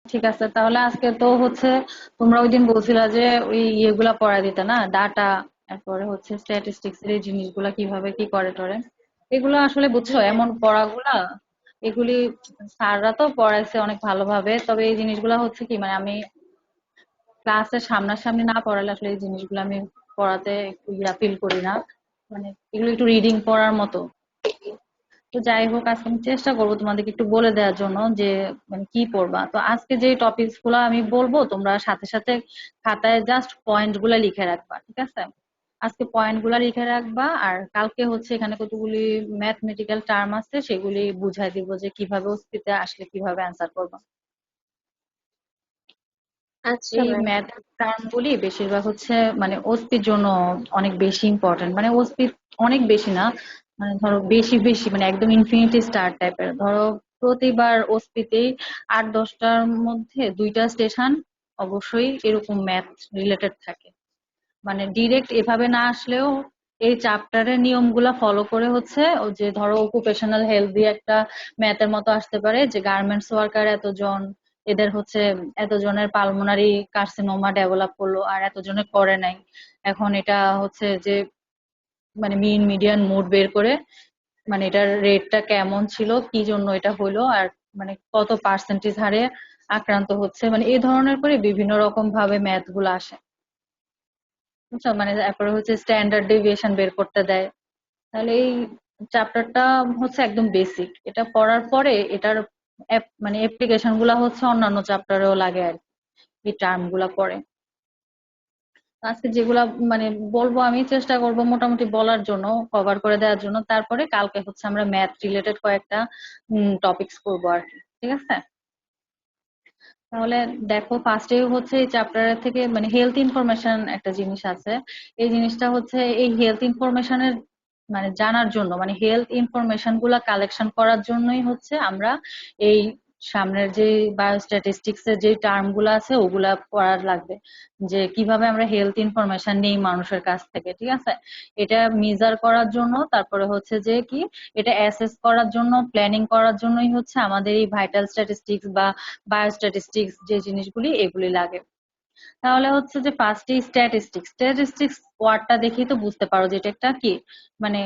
ঠিক আছে, তাহলে আজকে তো হচ্ছে তোমরা ওই দিন বলছিলা যে ওই ইয়েগুলা পড়া দিতে না, ডাটা, তারপরে হচ্ছে স্ট্যাটিস্টিক্স এর এই জিনিসগুলা কিভাবে কি করে টরে, এগুলো আসলে বুঝছো হ্যাঁ। এমন পড়াগুলা, এগুলি স্যাররা তো পড়াইছে অনেক ভালোভাবে, তবে এই জিনিসগুলা হচ্ছে কি মানে আমি ক্লাসের সামনাসামনি না পড়ালে আসলে এই জিনিসগুলো আমি পড়াতে একটু ইয়া ফিল করি না, মানে এগুলো একটু রিডিং পড়ার মতো। তো যাই হোক, আজকে আমি চেষ্টা করবো তোমাদেরকে একটু বলে দেওয়ার জন্য যে মানে কি পড়বা। তো আজকে যে টপিকস গুলো আমি বলবো তোমরা সাথে সাথে খাতায় জাস্ট পয়েন্ট গুলা লিখে রাখবা, ঠিক আছে? আজকে পয়েন্ট গুলা লিখে রাখবা, আর কালকে হচ্ছে এখানে কতগুলি ম্যাথমেটিক্যাল টার্ম আছে সেগুলি বুঝাই দিব যে কিভাবে অস্তিতে আসলে কিভাবে অ্যান্সার করবা। আচ্ছা এই ম্যাম। ম্যাথ টার্ম গুলি বেশিরভাগ হচ্ছে মানে ওসপির জন্য অনেক বেশি ইম্পর্টেন্ট, মানে ওসপি অনেক বেশি না, মানে ধরো বেশি বেশি মানে একদম ইনফিনিটি স্টার টাইপের, ধরো প্রতিবার ওসপিতেই 8-10টার মধ্যে 2টা স্টেশন অবশ্যই এরকম ম্যাথ রিলেটেড থাকে। মানে ডিরেক্ট এভাবে না আসলেও এই চ্যাপ্টারের নিয়মগুলা ফলো করে হচ্ছে ও যে ধরো অকুপেশনাল হেলথ দিয়ে একটা ম্যাথের মতো আসতে পারে যে গার্মেন্টস ওয়ার্কার এতজন, এদের হচ্ছে এতজনের পালমোনারি কার্সিনোমা ডেভেলপ করলো আর এতজনের করে নাই। এখন এটা হচ্ছে যে মানে মিন মিডিয়ান মোড বের করে মানে এটার রেটটা কেমন ছিল, কি জন্য এটা হলো, আর মানে কত পার্সেন্টেজ হারে আক্রান্ত হচ্ছে, মানে এই ধরনের করে বিভিন্ন রকম ভাবে ম্যাথ গুলো আসে, বুঝছো? মানে তারপরে হচ্ছে স্ট্যান্ডার্ড ডেভিয়েশন বের করতে দেয়। তাহলে এই চ্যাপ্টারটা হচ্ছে একদম বেসিক, এটা পড়ার পরে এটার মানে অ্যাপ্লিকেশন গুলা হচ্ছে অন্যান্য চ্যাপ্টারেও লাগে আর কি, এই টার্ম গুলা পড়ে। আজকে যেগুলা মানে বলবো আমি চেষ্টা করব মোটামুটি বলার জন্য, কভার করে দেওয়ার জন্য, তারপরে কালকে হচ্ছে আমরা ম্যাথ রিলেটেড কয়েকটা টপিকস করবো আর কি, ঠিক আছে? তাহলে দেখো, ফার্স্টে হচ্ছে এই চ্যাপ্টারের থেকে মানে হেলথ ইনফরমেশন একটা জিনিস আছে। এই জিনিসটা হচ্ছে এই হেলথ ইনফরমেশনের মানে জানার জন্য, মানে হেলথ ইনফরমেশন গুলা কালেকশন করার জন্যই হচ্ছে আমরা এই সামনের যে বায়োস্ট্যাটিস্টিক্স এর যে টার্ম গুলা আছে ওগুলা পড়ার লাগবে, যে কিভাবে আমরা হেলথ ইনফরমেশন নেই মানুষের কাছ থেকে, ঠিক আছে? এটা মেজার করার জন্য, তারপরে হচ্ছে যে কি এটা অ্যাসেস করার জন্য, প্ল্যানিং করার জন্যই হচ্ছে আমাদের এই ভাইটাল স্ট্যাটিস্টিক্স বা বায়োস্ট্যাটিস্টিক্স যে জিনিসগুলি এগুলি লাগে। তাহলে হচ্ছে যে ফার্স্টে স্ট্যাটিস্টিক্স, স্ট্যাটিস্টিক্স ওয়ার্ডটা দেখেই তো বুঝতে পারো যে এটা একটা কি মানে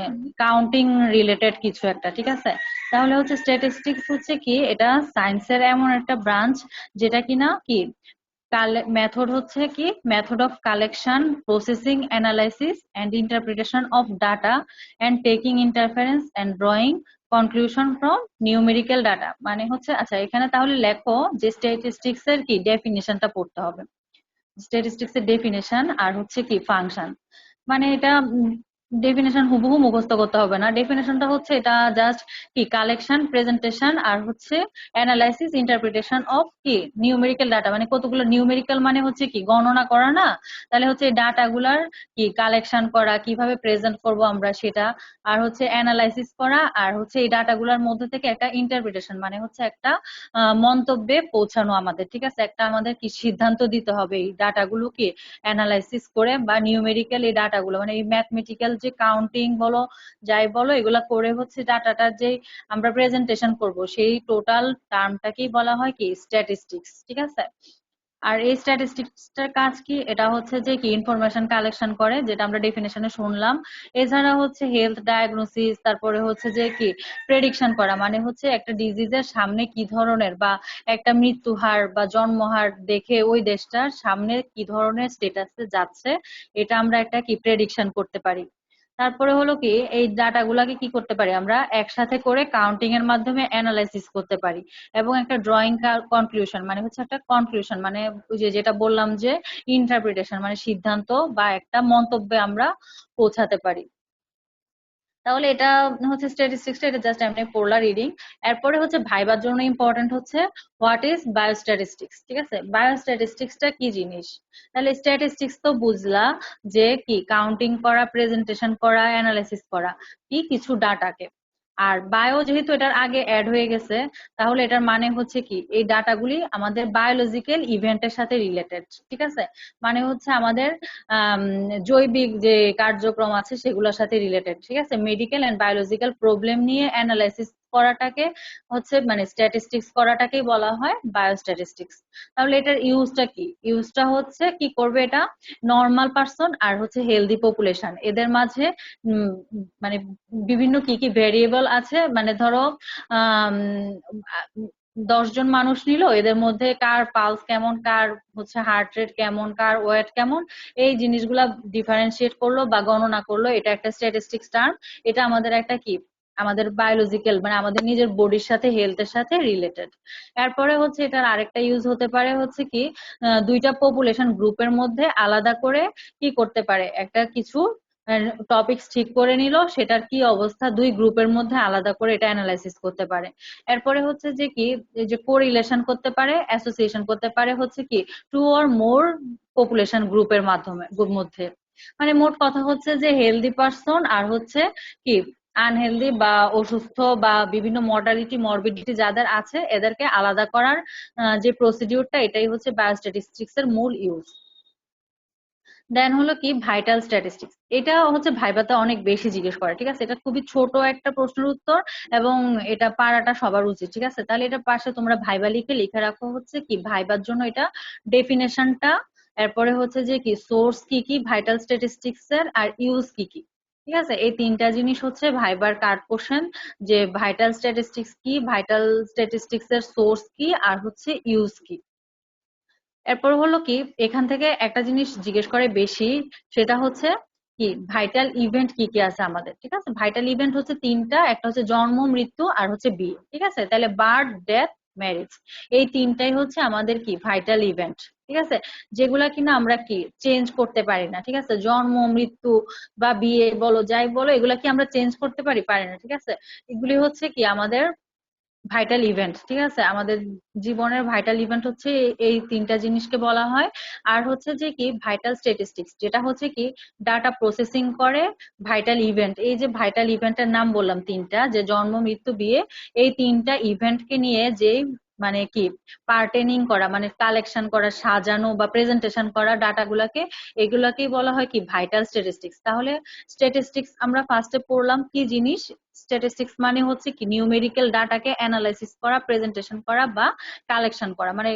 কাউন্টিং রিলেটেড কিছু একটা, ঠিক আছে? তাহলে হচ্ছে স্ট্যাটিস্টিক্স হচ্ছে কি, এটা সায়েন্সের এমন একটা ব্রাঞ্চ যেটা কিনা কি মেথড হচ্ছে কি method of collection, processing, analysis and interpretation of data and taking interference and drawing conclusion from numerical data. মানে হচ্ছে আচ্ছা এখানে তাহলে লেখো যে স্ট্যাটিস্টিক্স এর কি ডেফিনিশনটা পড়তে হবে, স্ট্যাটিস্টিক্স এর ডেফিনেশন আর হচ্ছে কি ফাংশন। মানে এটা ডেফিনেশন হুবহু মুখস্থ করতে হবে না, ডেফিনেশনটা হচ্ছে এটা জাস্ট কি কালেকশন, প্রেজেন্টেশন আর হচ্ছে অ্যানালাইসিস, ইন্টারপ্রিটেশন অফ কি নিউমেরিক্যাল ডাটা, মানে কতগুলো নিউমেরিক্যাল মানে হচ্ছে কি গণনা করা না, তাহলে হচ্ছে এই ডাটা গুলার কি কালেকশন করা, কিভাবে প্রেজেন্ট করব আমরা সেটা, আর হচ্ছে অ্যানালাইসিস করা, আর হচ্ছে এই ডাটা গুলার মধ্যে থেকে একটা ইন্টারপ্রিটেশন মানে হচ্ছে একটা মন্তব্যে পৌঁছানো আমাদের, ঠিক আছে? একটা আমাদের কি সিদ্ধান্ত দিতে হবে এই ডাটাগুলোকে অ্যানালাইসিস করে, বা নিউমেরিক্যাল এই ডাটাগুলো মানে এই ম্যাথমেটিক্যাল যে কাউন্টিং বলো যাই বলো এগুলা করে হচ্ছে ডাটাটার যে আমরা প্রেজেন্টেশন করব সেই টোটাল টার্মটাকেই বলা হয় কি স্ট্যাটিস্টিক্স, ঠিক আছে? আর এই স্ট্যাটিস্টিক্সটার কাজ কি, এটা হচ্ছে যে কি ইনফরমেশন কালেকশন করে, যেটা আমরা ডেফিনেশনে শুনলাম। এছাড়া হচ্ছে হেলথ ডায়াগনোসিস, তারপরে হচ্ছে যে কি প্রেডিকশন করা, মানে হচ্ছে একটা ডিজিজের সামনে কি ধরনের বা একটা মৃত্যু হার বা জন্ম হার দেখে ওই দেশটার সামনে কি ধরনের স্টেটাসে যাচ্ছে এটা আমরা একটা কি প্রেডিকশন করতে পারি। তারপরে হলো কি এই ডাটাগুলাকে কি করতে পারি আমরা একসাথে করে কাউন্টিং এর মাধ্যমে অ্যানালাইসিস করতে পারি, এবং একটা ড্রয়িং কনক্লুশন মানে হচ্ছে একটা কনক্লুশন মানে ওই যে যেটা বললাম যে ইন্টারপ্রিটেশন মানে সিদ্ধান্ত বা একটা মন্তব্যে আমরা পৌঁছাতে পারি। তাহলে এটা হচ্ছে স্ট্যাটিস্টিক্সটা, এটা জাস্ট এমনি পড়লা রিডিং। এরপরে হচ্ছে ভাইবার জন্য ইম্পর্টেন্ট হচ্ছে হোয়াট ইজ বায়োস্ট্যাটিস্টিক্স, ঠিক আছে? বায়োস্ট্যাটিস্টিক্সটা কি জিনিস? তাহলে স্ট্যাটিস্টিক্স তো বুঝলা যে কি কাউন্টিং করা, প্রেজেন্টেশন করা, অ্যানালাইসিস করা কি কিছু ডাটাকে। আর বায়ো যেহেতু এটার আগে অ্যাড হয়ে গেছে, তাহলে এটার মানে হচ্ছে কি এই ডাটাগুলি আমাদের বায়োলজিক্যাল ইভেন্টের সাথে রিলেটেড, ঠিক আছে? মানে হচ্ছে আমাদের আম, জৈবিক যে কার্যক্রম আছে সেগুলোর সাথে রিলেটেড, ঠিক আছে? মেডিকেল এন্ড বায়োলজিক্যাল প্রবলেম নিয়ে অ্যানালাইসিস করাটাকে হচ্ছে মানে স্ট্যাটিস্টিক্স করাটাকেই বলা হয় বায়োস্ট্যাটিস্টিক্স। তাহলে এটার ইউজটা কি? ইউজটা হচ্ছে কি করবে এটা, নর্মাল পার্সন আর হচ্ছে হেলদি পপুলেশন এদের মাঝে উম, মানে বিভিন্ন কি কি ভেরিয়েবল আছে, মানে ধরো আম, 10 জন মানুষ নিল, এদের মধ্যে কার পালস কেমন, কার হচ্ছে হার্ট রেট কেমন, কার ওয়েট কেমন, এই জিনিসগুলা ডিফারেন্সিয়েট করলো বা গণনা করলো, এটা একটা স্ট্যাটিস্টিক্স টার্ম। এটা আমাদের একটা কি, আমাদের বায়োলজিক্যাল মানে আমাদের নিজের বডির সাথে হেলথের সাথে রিলেটেড। এরপরে হচ্ছে এটার আরেকটা ইউজ হতে পারে হচ্ছে কি, দুইটা পপুলেশন গ্রুপের মধ্যে আলাদা করে কি করতে পারে, একটা কিছু টপিকস ঠিক করে নিল, সেটার কি অবস্থা দুই গ্রুপের মধ্যে আলাদা করে এটা অ্যানালাইসিস করতে পারে। এরপরে হচ্ছে যে কি, এই যে কোরিলেশন করতে পারে, অ্যাসোসিয়েশন করতে পারে হচ্ছে কি টু অর মোর পপুলেশন গ্রুপের মাধ্যমে মধ্যে। মানে মোট কথা হচ্ছে যে হেলদি পার্সন আর হচ্ছে কি আনহেলদি বা অসুস্থ বা বিভিন্ন মর্টালিটি মরবিডিটি যাদের আছে এদেরকে আলাদা করার যে প্রসিডিউরটা, এটাই হচ্ছে বায়োস্ট্যাটিস্টিক্স এর মূল ইউজ। দেন হলো কি ভাইটাল স্ট্যাটিস্টিক্স, এটা হচ্ছে ভাইভাতে অনেক বেশি জিজ্ঞেস করে, ঠিক আছে? এটা খুবই ছোট একটা প্রশ্নের উত্তর এবং এটা পারাটা সবার উচিত, ঠিক আছে? তাহলে এটার পাশে তোমরা ভাইবা লিখে লিখে রাখো হচ্ছে কি ভাইবার জন্য এটা ডেফিনেশনটা, এরপরে হচ্ছে যে কি সোর্স কি কি ভাইটাল স্ট্যাটিস্টিক্স এর, আর ইউজ কি কি। ঠিক আছে, এই তিনটা জিনিস হচ্ছে ভাইবার কার্ড কোশ্চেন, যে ভাইটাল স্ট্যাটিস্টিক্স কি, ভাইটাল স্ট্যাটিস্টিক্স এর সোর্স কি, আর হচ্ছে ইউজ কি। এরপর হলো কি এখান থেকে একটা জিনিস জিজ্ঞেস করে বেশি, সেটা হচ্ছে কি ভাইটাল ইভেন্ট কি কি আছে আমাদের। ঠিক আছে, ভাইটাল ইভেন্ট হচ্ছে তিনটা, একটা হচ্ছে জন্ম, মৃত্যু আর হচ্ছে বিয়ে। ঠিক আছে, তাহলে বার্থ, ডেথ, ম্যারেজ, এই তিনটাই হচ্ছে আমাদের কি ভাইটাল ইভেন্ট। ঠিক আছে, যেগুলা কিনা আমরা কি চেঞ্জ করতে পারি না। ঠিক আছে, জন্ম, মৃত্যু বা বিয়ে বলো যাই বলো, এগুলা কি আমরা চেঞ্জ করতে পারি? পারি না। ঠিক আছে, এগুলি হচ্ছে কি আমাদের ভাইটাল ইভেন্ট। ঠিক আছে, আমাদের জীবনের ভাইটাল ইভেন্ট হচ্ছে এই তিনটা জিনিসকে বলা হয়। আর হচ্ছে যে কি ভাইটাল স্ট্যাটিস্টিক্স, যেটা হচ্ছে কি ডাটা প্রসেসিং করে ভাইটাল ইভেন্ট। এই যে ভাইটাল ইভেন্টের নাম বললাম তিনটা, যে জন্ম, মৃত্যু, বিয়ে, এই তিনটা ইভেন্টকে নিয়ে যে মানে কি পার্টেনিং করা, মানে কালেকশন করা, সাজানো বা প্রেজেন্টেশন করা ডাটাগুলাকে, এগুলাকেই বলা হয় কি ভাইটাল স্ট্যাটিস্টিক্স। তাহলে স্ট্যাটিস্টিক্স আমরা ফার্স্টে পড়লাম কি জিনিস, স্ট্যাটিস্টিক্স মানে হচ্ছে কি নিউমেরিক্যাল ডাটাকে অ্যানালাইসিস করা, প্রেজেন্টেশন করা বা কালেকশন করা, মানে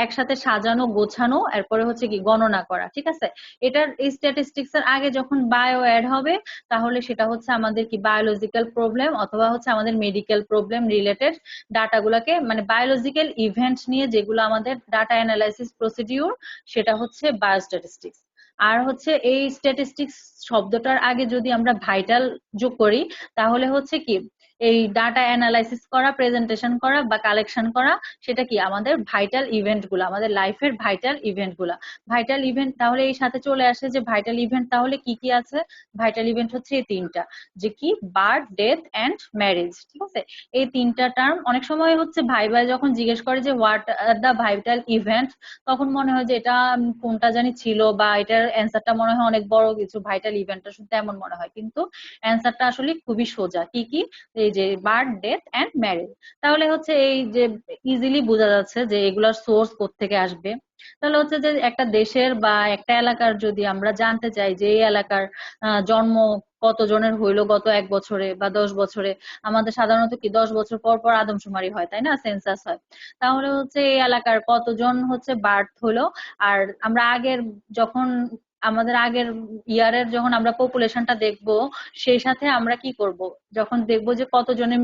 একসাথে সাজানো গোছানো, এরপরে হচ্ছে কি গণনা করা। ঠিক আছে, এটার এই স্ট্যাটিস্টিক্স এর আগে যখন বায়ো অ্যাড হবে, তাহলে সেটা হচ্ছে আমাদের কি বায়োলজিক্যাল প্রবলেম অথবা হচ্ছে আমাদের মেডিকেল প্রবলেম রিলেটেড ডাটাগুলোকে, মানে বায়োলজিক্যাল ইভেন্ট নিয়ে যেগুলো আমাদের ডাটা অ্যানালাইসিস প্রসিডিউর, সেটা হচ্ছে বায়োস্ট্যাটিস্টিক্স। আর হচ্ছে এই স্ট্যাটিস্টিক্স শব্দটার আগে যদি আমরা ভাইটাল যোগ করি, তাহলে হচ্ছে কি এই ডাটা অ্যানালাইসিস করা, প্রেজেন্টেশন করা বা কালেকশন করা, সেটা কি আমাদের ভাইটাল ইভেন্ট গুলা, আমাদের লাইফের ভাইটাল ইভেন্ট গুলা। ভাইটাল ইভেন্ট তাহলে এই সাথে চলে আসে যে ভাইটাল ইভেন্ট তাহলে কি কি আছে। ভাইটাল ইভেন্ট হচ্ছে এই তিনটা, যে কি বার্থ, ডেথ এন্ড ম্যারেজ। ঠিক আছে, এই তিনটা টার্ম অনেক সময় হচ্ছে ভাই ভাই যখন জিজ্ঞেস করে যে what are the vital event, তখন মনে হয় যে এটা কোনটা জানি ছিল, বা এটার অ্যান্সারটা মনে হয় অনেক বড় কিছু, ভাইটাল ইভেন্টটা শুনতে এমন মনে হয়, কিন্তু অ্যান্সারটা আসলে খুবই সোজা। কি কি, এই যে বার্থ, ডেথ এন্ড ম্যারেজ। তাহলে হচ্ছে এই যে ইজিলি বোঝা যাচ্ছে যে এগুলার সোর্স কোত্থেকে আসবে। তাহলে হচ্ছে যে একটা দেশের বা একটা এলাকার যদি আমরা জানতে চাই যে এই এলাকার জন্ম কতজনের হইলো গত 1 বছরে বা 10 বছরে, আমাদের সাধারণত কি 10 বছর পর পর আদমশুমারি হয়, তাই না, সেন্সাস হয়। তাহলে হচ্ছে এই এলাকার কতজন হচ্ছে বার্থ হলো, আর আমরা আগের যখন আমাদের আগের ইয়ারের যখন আমরা পপুলেশনটা দেখবো, সেই সাথে আমরা কি করব, যখন দেখবো যে কতজনের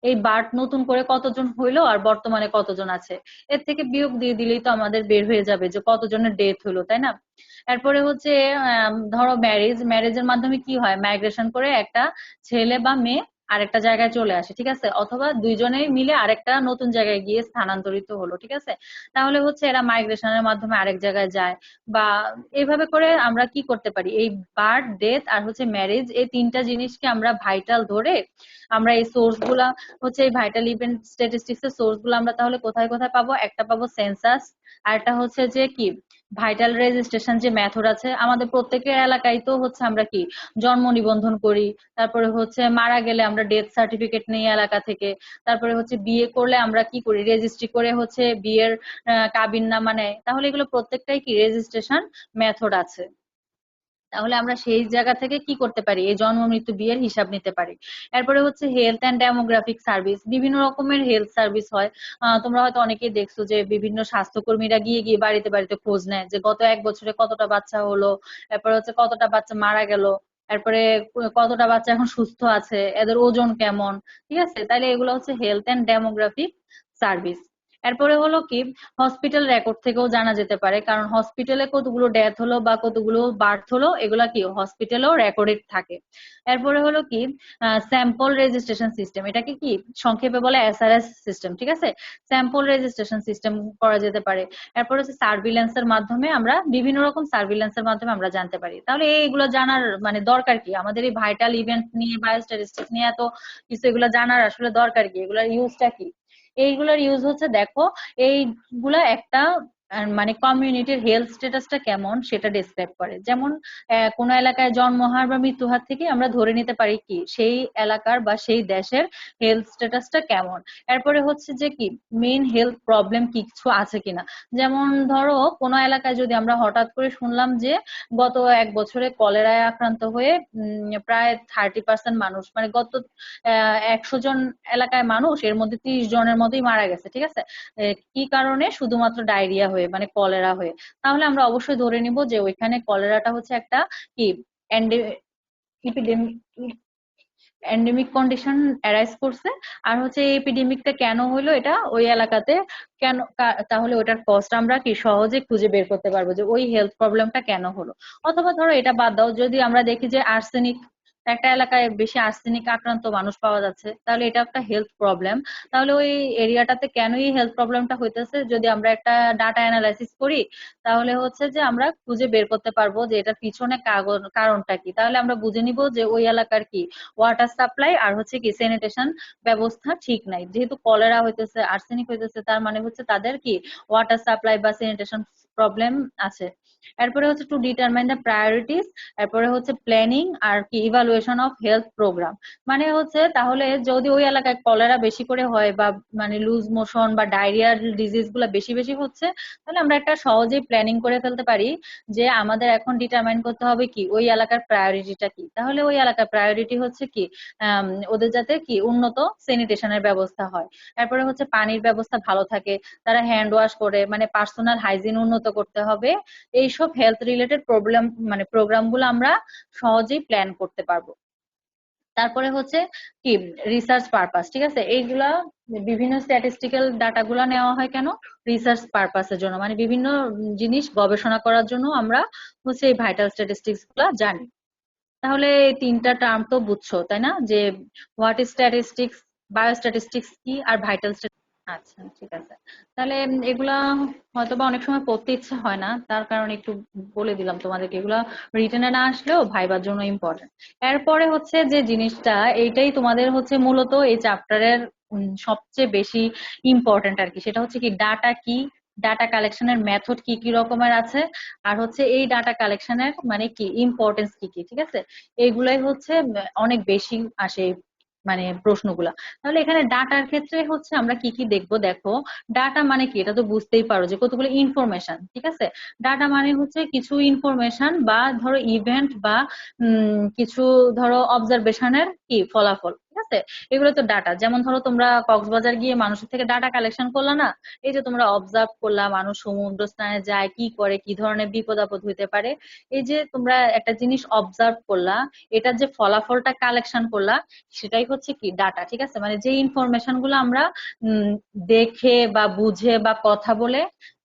এই বার্থ নতুন করে কতজন হইলো আর বর্তমানে কতজন আছে, এর থেকে বিয়োগ দিয়ে দিলেই তো আমাদের বের হয়ে যাবে যে কতজনের ডেথ হলো, তাই না? এরপরে হচ্ছে ধরো ম্যারেজের মাধ্যমে কি হয়, মাইগ্রেশন করে একটা ছেলে বা মেয়ে আরেকটা জায়গায় চলে আসে। ঠিক আছে, অথবা দুইজনেই মিলে আরেকটা নতুন জায়গায় গিয়ে স্থানান্তরিত হলো। ঠিক আছে, তাহলে হচ্ছে এরা মাইগ্রেশনের মাধ্যমে আরেক জায়গায় যায়। বা এইভাবে করে আমরা কি করতে পারি, এই বার্থ, ডেথ আর হচ্ছে ম্যারেজ, এই তিনটা জিনিসকে আমরা ভাইটাল ধরে আমরা এই সোর্স গুলা হচ্ছে এই ভাইটাল ইভেন্ট স্ট্যাটিস্টিক্স এর সোর্স গুলো আমরা তাহলে কোথায় কোথায় পাবো, একটা পাবো সেন্সাস, আর একটা হচ্ছে যে কি ভাইটাল রেজিস্ট্রেশন যে মেথড আছে আমাদের প্রত্যেকের এলাকায়, তো হচ্ছে আমরা কি জন্ম নিবন্ধন করি, তারপরে হচ্ছে মারা গেলে আমরা ডেথ সার্টিফিকেট নিই এলাকা থেকে, তারপরে হচ্ছে বিয়ে করলে আমরা কি করি রেজিস্ট্রি করে হচ্ছে বিয়ের কাবিননামা নেয়। তাহলে এগুলো প্রত্যেকটাই কি রেজিস্ট্রেশন মেথড আছে। তাহলে আমরা সেই জায়গা থেকে কি করতে পারি, এই জন্ম মৃত্যু বিয়ের হিসাব নিতে পারি। এরপরে হচ্ছে হেলথ অ্যান্ড ডেমোগ্রাফিক সার্ভিস, বিভিন্ন রকমের হেলথ সার্ভিস হয়। তোমরা হয়তো অনেকেই দেখছো যে বিভিন্ন স্বাস্থ্যকর্মীরা গিয়ে গিয়ে বাড়িতে বাড়িতে খোঁজ নেয় যে গত 1 বছরে কতটা বাচ্চা হলো, এরপরে হচ্ছে কতটা বাচ্চা মারা গেল, এরপরে কতটা বাচ্চা এখন সুস্থ আছে, এদের ওজন কেমন। ঠিক আছে, তাহলে এগুলো হচ্ছে হেলথ অ্যান্ড ডেমোগ্রাফিক সার্ভিস। এরপরে হলো কি, হসপিটাল রেকর্ড থেকেও জানা যেতে পারে, কারণ হসপিটালে কতগুলো ডেথ হলো বা কতগুলো বার্থ হলো এগুলা কি হসপিটালেও রেকর্ডেড থাকে। এরপরে হলো কি, স্যাম্পল রেজিস্ট্রেশন সিস্টেম, এটাকে কি সংক্ষেপে বলে এসআরএস সিস্টেম। ঠিক আছে, স্যাম্পল রেজিস্ট্রেশন সিস্টেম করা যেতে পারে। এরপর হচ্ছে সার্ভিল্যান্সের মাধ্যমে আমরা বিভিন্ন রকম সার্ভিল্যান্সের মাধ্যমে আমরা জানতে পারি। তাহলে এইগুলো জানার মানে দরকার কি, আমাদের এই ভাইটাল ইভেন্ট নিয়ে বায়োস্ট্যাটিস্টিক্স নিয়ে এত কিছু এগুলো জানার আসলে দরকার কি, এগুলোর ইউজটা কি? এইগুলোর ইউজ হচ্ছে দেখো, এইগুলা একটা মানে কমিউনিটির হেলথ স্ট্যাটাসটা কেমন সেটা ডিসক্রাইব করে। যেমন কোনো এলাকায় জন্মহার বা মৃত্যুহার থেকে আমরা ধরে নিতে পারি কি সেই এলাকার বা সেই দেশের হেলথ স্ট্যাটাসটা কেমন। এরপরে হচ্ছে যে কি মেইন হেলথ প্রবলেম কিছু আছে কিনা। যেমন ধরো কোনো এলাকায় যদি আমরা হঠাৎ করে শুনলাম যে গত 1 বছরে কলেরায় আক্রান্ত হয়ে প্রায় 30% মানুষ, মানে গত 100 জন এলাকায় মানুষ, এর মধ্যে 30 জনের মতোই মারা গেছে। ঠিক আছে, কি কারণে? শুধুমাত্র ডায়রিয়া হয়ে, মানে কলেরা হয়ে। তাহলে আমরা অবশ্যই ধরে নিব যে ওইখানে কলেরাটা হচ্ছে একটা কি এপিডেমিক এন্ডেমিক কন্ডিশন অ্যারাইজ করছে। আর হচ্ছে এই এপিডেমিকটা কেন হলো এটা ওই এলাকাতে কেন, তাহলে ওটার কষ্ট আমরা কি সহজে খুঁজে বের করতে পারবো যে ওই হেলথ প্রবলেমটা কেন হলো। অথবা ধরো এটা বাদ দাও, যদি আমরা দেখি যে আর্সেনিক, একটা এলাকায় বেশি আর্সেনিক আক্রান্ত মানুষ পাওয়া যাচ্ছে, তাহলে এটা একটা হেলথ প্রবলেম। তাহলে ওই এরিয়াটাতে কেন এই হেলথ প্রবলেমটা হইতেছে যদি আমরা একটা ডাটা অ্যানালাইসিস করি, তাহলে হচ্ছে যে আমরা খুঁজে বের করতে পারবো যে এটার পিছনে কারণটা কি। তাহলে আমরা বুঝে নিব যে ওই এলাকার কি ওয়াটার সাপ্লাই আর হচ্ছে কি স্যানিটেশন ব্যবস্থা ঠিক নাই। যেহেতু কলেরা হইতেছে, আর্সেনিক হইতেছে, তার মানে হচ্ছে তাদের কি ওয়াটার সাপ্লাই বা স্যানিটেশন প্রবলেম আছে। এরপরে হচ্ছে টু ডিটারমাইন দ্য প্রায়োরিটিস, এরপরে হচ্ছে প্ল্যানিং আর কি ইভালুয়েশন অফ হেলথ প্রোগ্রাম। মানে হচ্ছে তাহলে যদি ওই এলাকায় কলেরা বেশি করে হয় বা মানে লুজ মোশন বা ডায়রিয়ার ডিজিজ গুলা বেশি বেশি হচ্ছে, তাহলে আমরা একটা সহজেই প্ল্যানিং করে ফেলতে পারি যে আমাদের এখন ডিটারমাইন করতে হবে কি ওই এলাকার প্রায়োরিটিটা কি। তাহলে ওই এলাকার প্রায়োরিটি হচ্ছে কি ওদের যাতে কি উন্নত স্যানিটেশনের ব্যবস্থা হয়। তারপরে হচ্ছে পানির ব্যবস্থা ভালো থাকে, তারা হ্যান্ড ওয়াশ করে, মানে পার্সোনাল হাইজিন উন্নত করতে হবে। এইসব হেলথ রিলেটেড প্রবলেম মানে প্রোগ্রাম গুলো আমরা সহজেই প্ল্যান করতে পারবো। তারপরে হচ্ছে কি রিসার্চ পারপাস। ঠিক আছে, এইগুলা বিভিন্ন স্ট্যাটিস্টিক্যাল ডাটা গুলা নেওয়া হয় কেন? রিসার্চ পারপাসের জন্য, মানে বিভিন্ন জিনিস গবেষণা করার জন্য আমরা হচ্ছে এই ভাইটাল স্ট্যাটিস্টিক্স গুলা জানি। তাহলে এই তিনটা টার্ম তো বুঝছো তাই না, যে হোয়াট ইজ স্ট্যাটিস্টিক্স, বায়োস্ট্যাটিস্টিক্স কি, আর ভাইটাল। আচ্ছা ঠিক আছে, তাহলে এগুলা হয়তোবা অনেক সময় পড়তে ইচ্ছে হয় না, তার কারণে একটু বলে দিলাম তোমাদেরকে। এগুলা রিটেনে না আসলেও ভাইবার জন্য ইম্পর্টেন্ট। এরপরে হচ্ছে যে জিনিসটা, এইটাই তোমাদের হচ্ছে মূলত এই চ্যাপ্টারের সবচেয়ে বেশি ইম্পর্টেন্ট আর কি, সেটা হচ্ছে কি ডাটা কি, ডাটা কালেকশনের মেথড কি কি রকমের আছে, আর হচ্ছে এই ডাটা কালেকশনের মানে কি ইম্পর্টেন্স কি কি। ঠিক আছে, এইগুলাই হচ্ছে অনেক বেশি আসে মানে প্রশ্নগুলা। তাহলে এখানে ডাটার ক্ষেত্রে হচ্ছে আমরা কি কি দেখবো, দেখো ডাটা মানে কি এটা তো বুঝতেই পারো যে কতগুলো ইনফরমেশন। ঠিক আছে, ডাটা মানে হচ্ছে কিছু ইনফরমেশন বা ধরো ইভেন্ট বা কিছু ধরো অবজারভেশনের কি ফলাফল। ঠিক আছে, এগুলো তো ডাটা। যেমন ধরো তোমরা কক্সবাজার গিয়ে মানুষের থেকে ডাটা কালেকশন করলা না, এই যে তোমরা অবজার্ভ করলা মানুষ সমুদ্র স্নানে যায় কি করে, কি ধরনের বিপদ আপদ হইতে পারে, এই যে তোমরা একটা জিনিস অবজার্ভ করলা, এটার যে ফলাফলটা কালেকশন করলা, সেটাই হচ্ছে কি ডাটা। ঠিক আছে, মানে যে ইনফরমেশন গুলো আমরা উম, দেখে বা বুঝে বা কথা বলে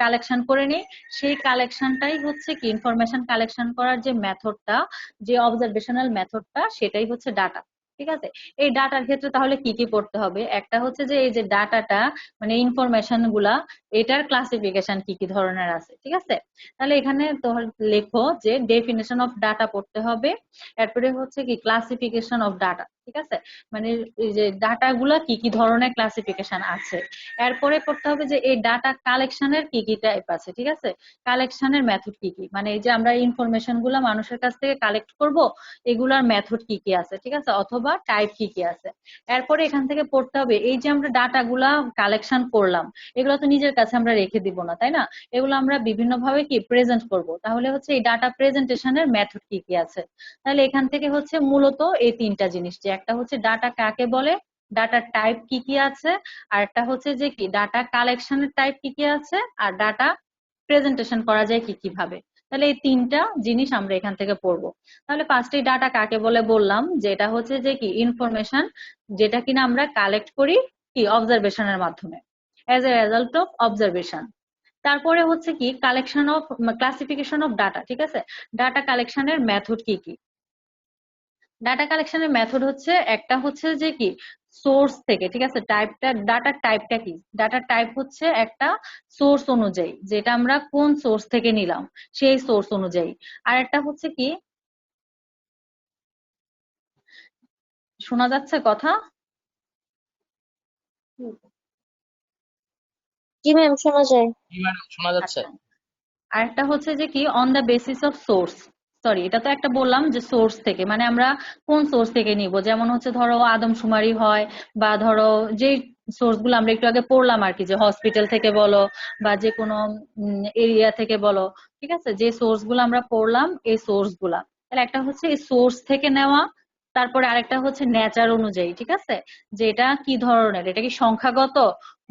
কালেকশন করে নিই, সেই কালেকশনটাই হচ্ছে কি ইনফরমেশন কালেকশন করার যে মেথডটা, যে অবজারভেশনাল মেথডটা, সেটাই হচ্ছে ডাটা। ঠিক আছে, এই ডাটার ক্ষেত্রে তাহলে কি কি পড়তে হবে, একটা হচ্ছে যে এই যে ডাটাটা মানে ইনফরমেশন গুলা, এটার ক্লাসিফিকেশন কি কি ধরনের আছে। ঠিক আছে, তাহলে এখানে তো লেখো যে ডেফিনেশন অফ ডাটা পড়তে হবে, এরপরে হচ্ছে কি ক্লাসিফিকেশন অফ ডাটা। ঠিক আছে, মানে এই যে ডাটা গুলা কি কি ধরনের ক্লাসিফিকেশন আছে। এরপরে পড়তে হবে যে এই ডাটা কালেকশনের কি কি টাইপ আছে। ঠিক আছে, কালেকশনের মেথড কি কি, মানে এই যে আমরা ইনফরমেশন গুলা মানুষের কাছ থেকে কালেক্ট করব, এগুলার মেথড কি কি আছে। ঠিক আছে, অথবা টাইপ কি কি আছে। এরপরে এখান থেকে পড়তে হবে এই যে আমরা ডাটা গুলা কালেকশন করলাম, এগুলো তো নিজের কাছে আমরা রেখে দিব না, তাই না? এগুলো আমরা বিভিন্ন ভাবে কি প্রেজেন্ট করব। তাহলে হচ্ছে এই ডাটা প্রেজেন্টেশনের মেথড কি কি আছে, তাহলে এখান থেকে হচ্ছে মূলত এই তিনটা জিনিস, যে একটা হচ্ছে ডাটা কাকে বলে, ডাটার টাইপ কি কি আছে, আর একটা হচ্ছে যে কি ডাটা কালেকশনের টাইপ কি কি আছে, আর ডাটা প্রেজেন্টেশন করা যায় কি কিভাবে। তাহলে এই তিনটা জিনিস আমরা এখান থেকে পড়বো। তাহলে ফার্স্টে ডাটা কাকে বলে বললাম, যেটা হচ্ছে যে কি ইনফরমেশন, যেটা কিনা আমরা কালেক্ট করি কি অবজারভেশনের মাধ্যমে, as a result of observation. তারপরে হচ্ছে কি collection of classification of data, ঠিক আছে। ডাটা কালেকশনের মেথড কি কি, ডাটা কালেকশনের মেথড হচ্ছে একটা হচ্ছে যে কি সোর্স থেকে, ঠিক আছে। টাইপটা, ডাটার টাইপটা কি, ডাটার টাইপ হচ্ছে একটা সোর্স অনুযায়ী, যেটা আমরা কোন সোর্স থেকে নিলাম সেই সোর্স অনুযায়ী। আর একটা হচ্ছে কি, শোনা যাচ্ছে কথা? জি ম্যাম, শোনা যায়। জি ম্যাডাম, শোনা যাচ্ছে। আচ্ছা, আরেকটা হচ্ছে যে কি on the basis of source, sorry এটা তো একটা বললাম যে সোর্স থেকে, মানে আমরা কোন সোর্স থেকে নিব, যেমন হচ্ছে ধরো আদমশুমারি হয়, বা ধরো যে সোর্স গুলো আমরা একটু আগে পড়লাম আর কি, যে হসপিটাল থেকে বলো বা যে কোনো এরিয়া থেকে বলো, ঠিক আছে, যে সোর্স গুলো আমরা পড়লাম এই সোর্স গুলা, তাহলে একটা হচ্ছে এই সোর্স থেকে নেওয়া। তারপরে আরেকটা হচ্ছে নেচার অনুযায়ী, ঠিক আছে, যে এটা কি ধরনের, এটা কি সংখ্যাগত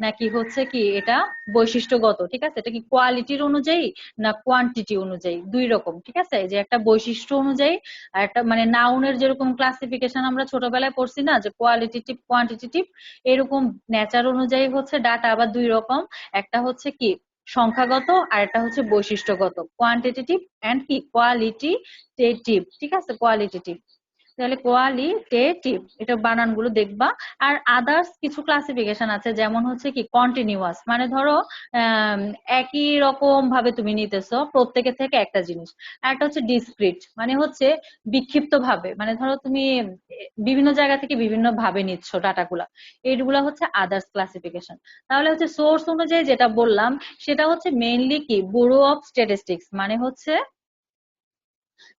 নাকি হচ্ছে কি এটা বৈশিষ্ট্যগত, ঠিক আছে, এটা কি কোয়ালিটির অনুযায়ী না কোয়ান্টিটি অনুযায়ী, দুই রকম, ঠিক আছে, যে একটা বৈশিষ্ট্য অনুযায়ী আর একটা মানে নাউনের যেরকম ক্লাসিফিকেশন আমরা ছোটবেলায় পড়ছি না, যে কোয়ালিটেটিভ কোয়ান্টিটেটিভ, এরকম নেচার অনুযায়ী হচ্ছে ডাটা আবার দুই রকম, একটা হচ্ছে কি সংখ্যাগত আর একটা হচ্ছে বৈশিষ্ট্যগত, কোয়ান্টিটেটিভ এন্ড কি কোয়ালিটিটেটিভ, ঠিক আছে, কোয়ালিটেটিভ। তাহলে কোয়ালিটেটিভ এটা বানানগুলো দেখবা। আর আদার্স কিছু ক্লাসিফিকেশন আছে, যেমন হচ্ছে কি কন্টিনিউয়াস, মানে ধরো আম, একই রকম ভাবে তুমি নিতেছো প্রত্যেকের থেকে একটা জিনিস। আর একটা হচ্ছে ডিসক্রিট, মানে হচ্ছে বিক্ষিপ্ত ভাবে, মানে ধরো তুমি বিভিন্ন জায়গা থেকে বিভিন্ন ভাবে নিচ্ছ ডাটাগুলা, এইগুলা হচ্ছে আদার্স ক্লাসিফিকেশন। তাহলে হচ্ছে সোর্স অনুযায়ী যেটা বললাম, সেটা হচ্ছে মেইনলি কি ব্যুরো অফ স্ট্যাটিস্টিক্স, মানে হচ্ছে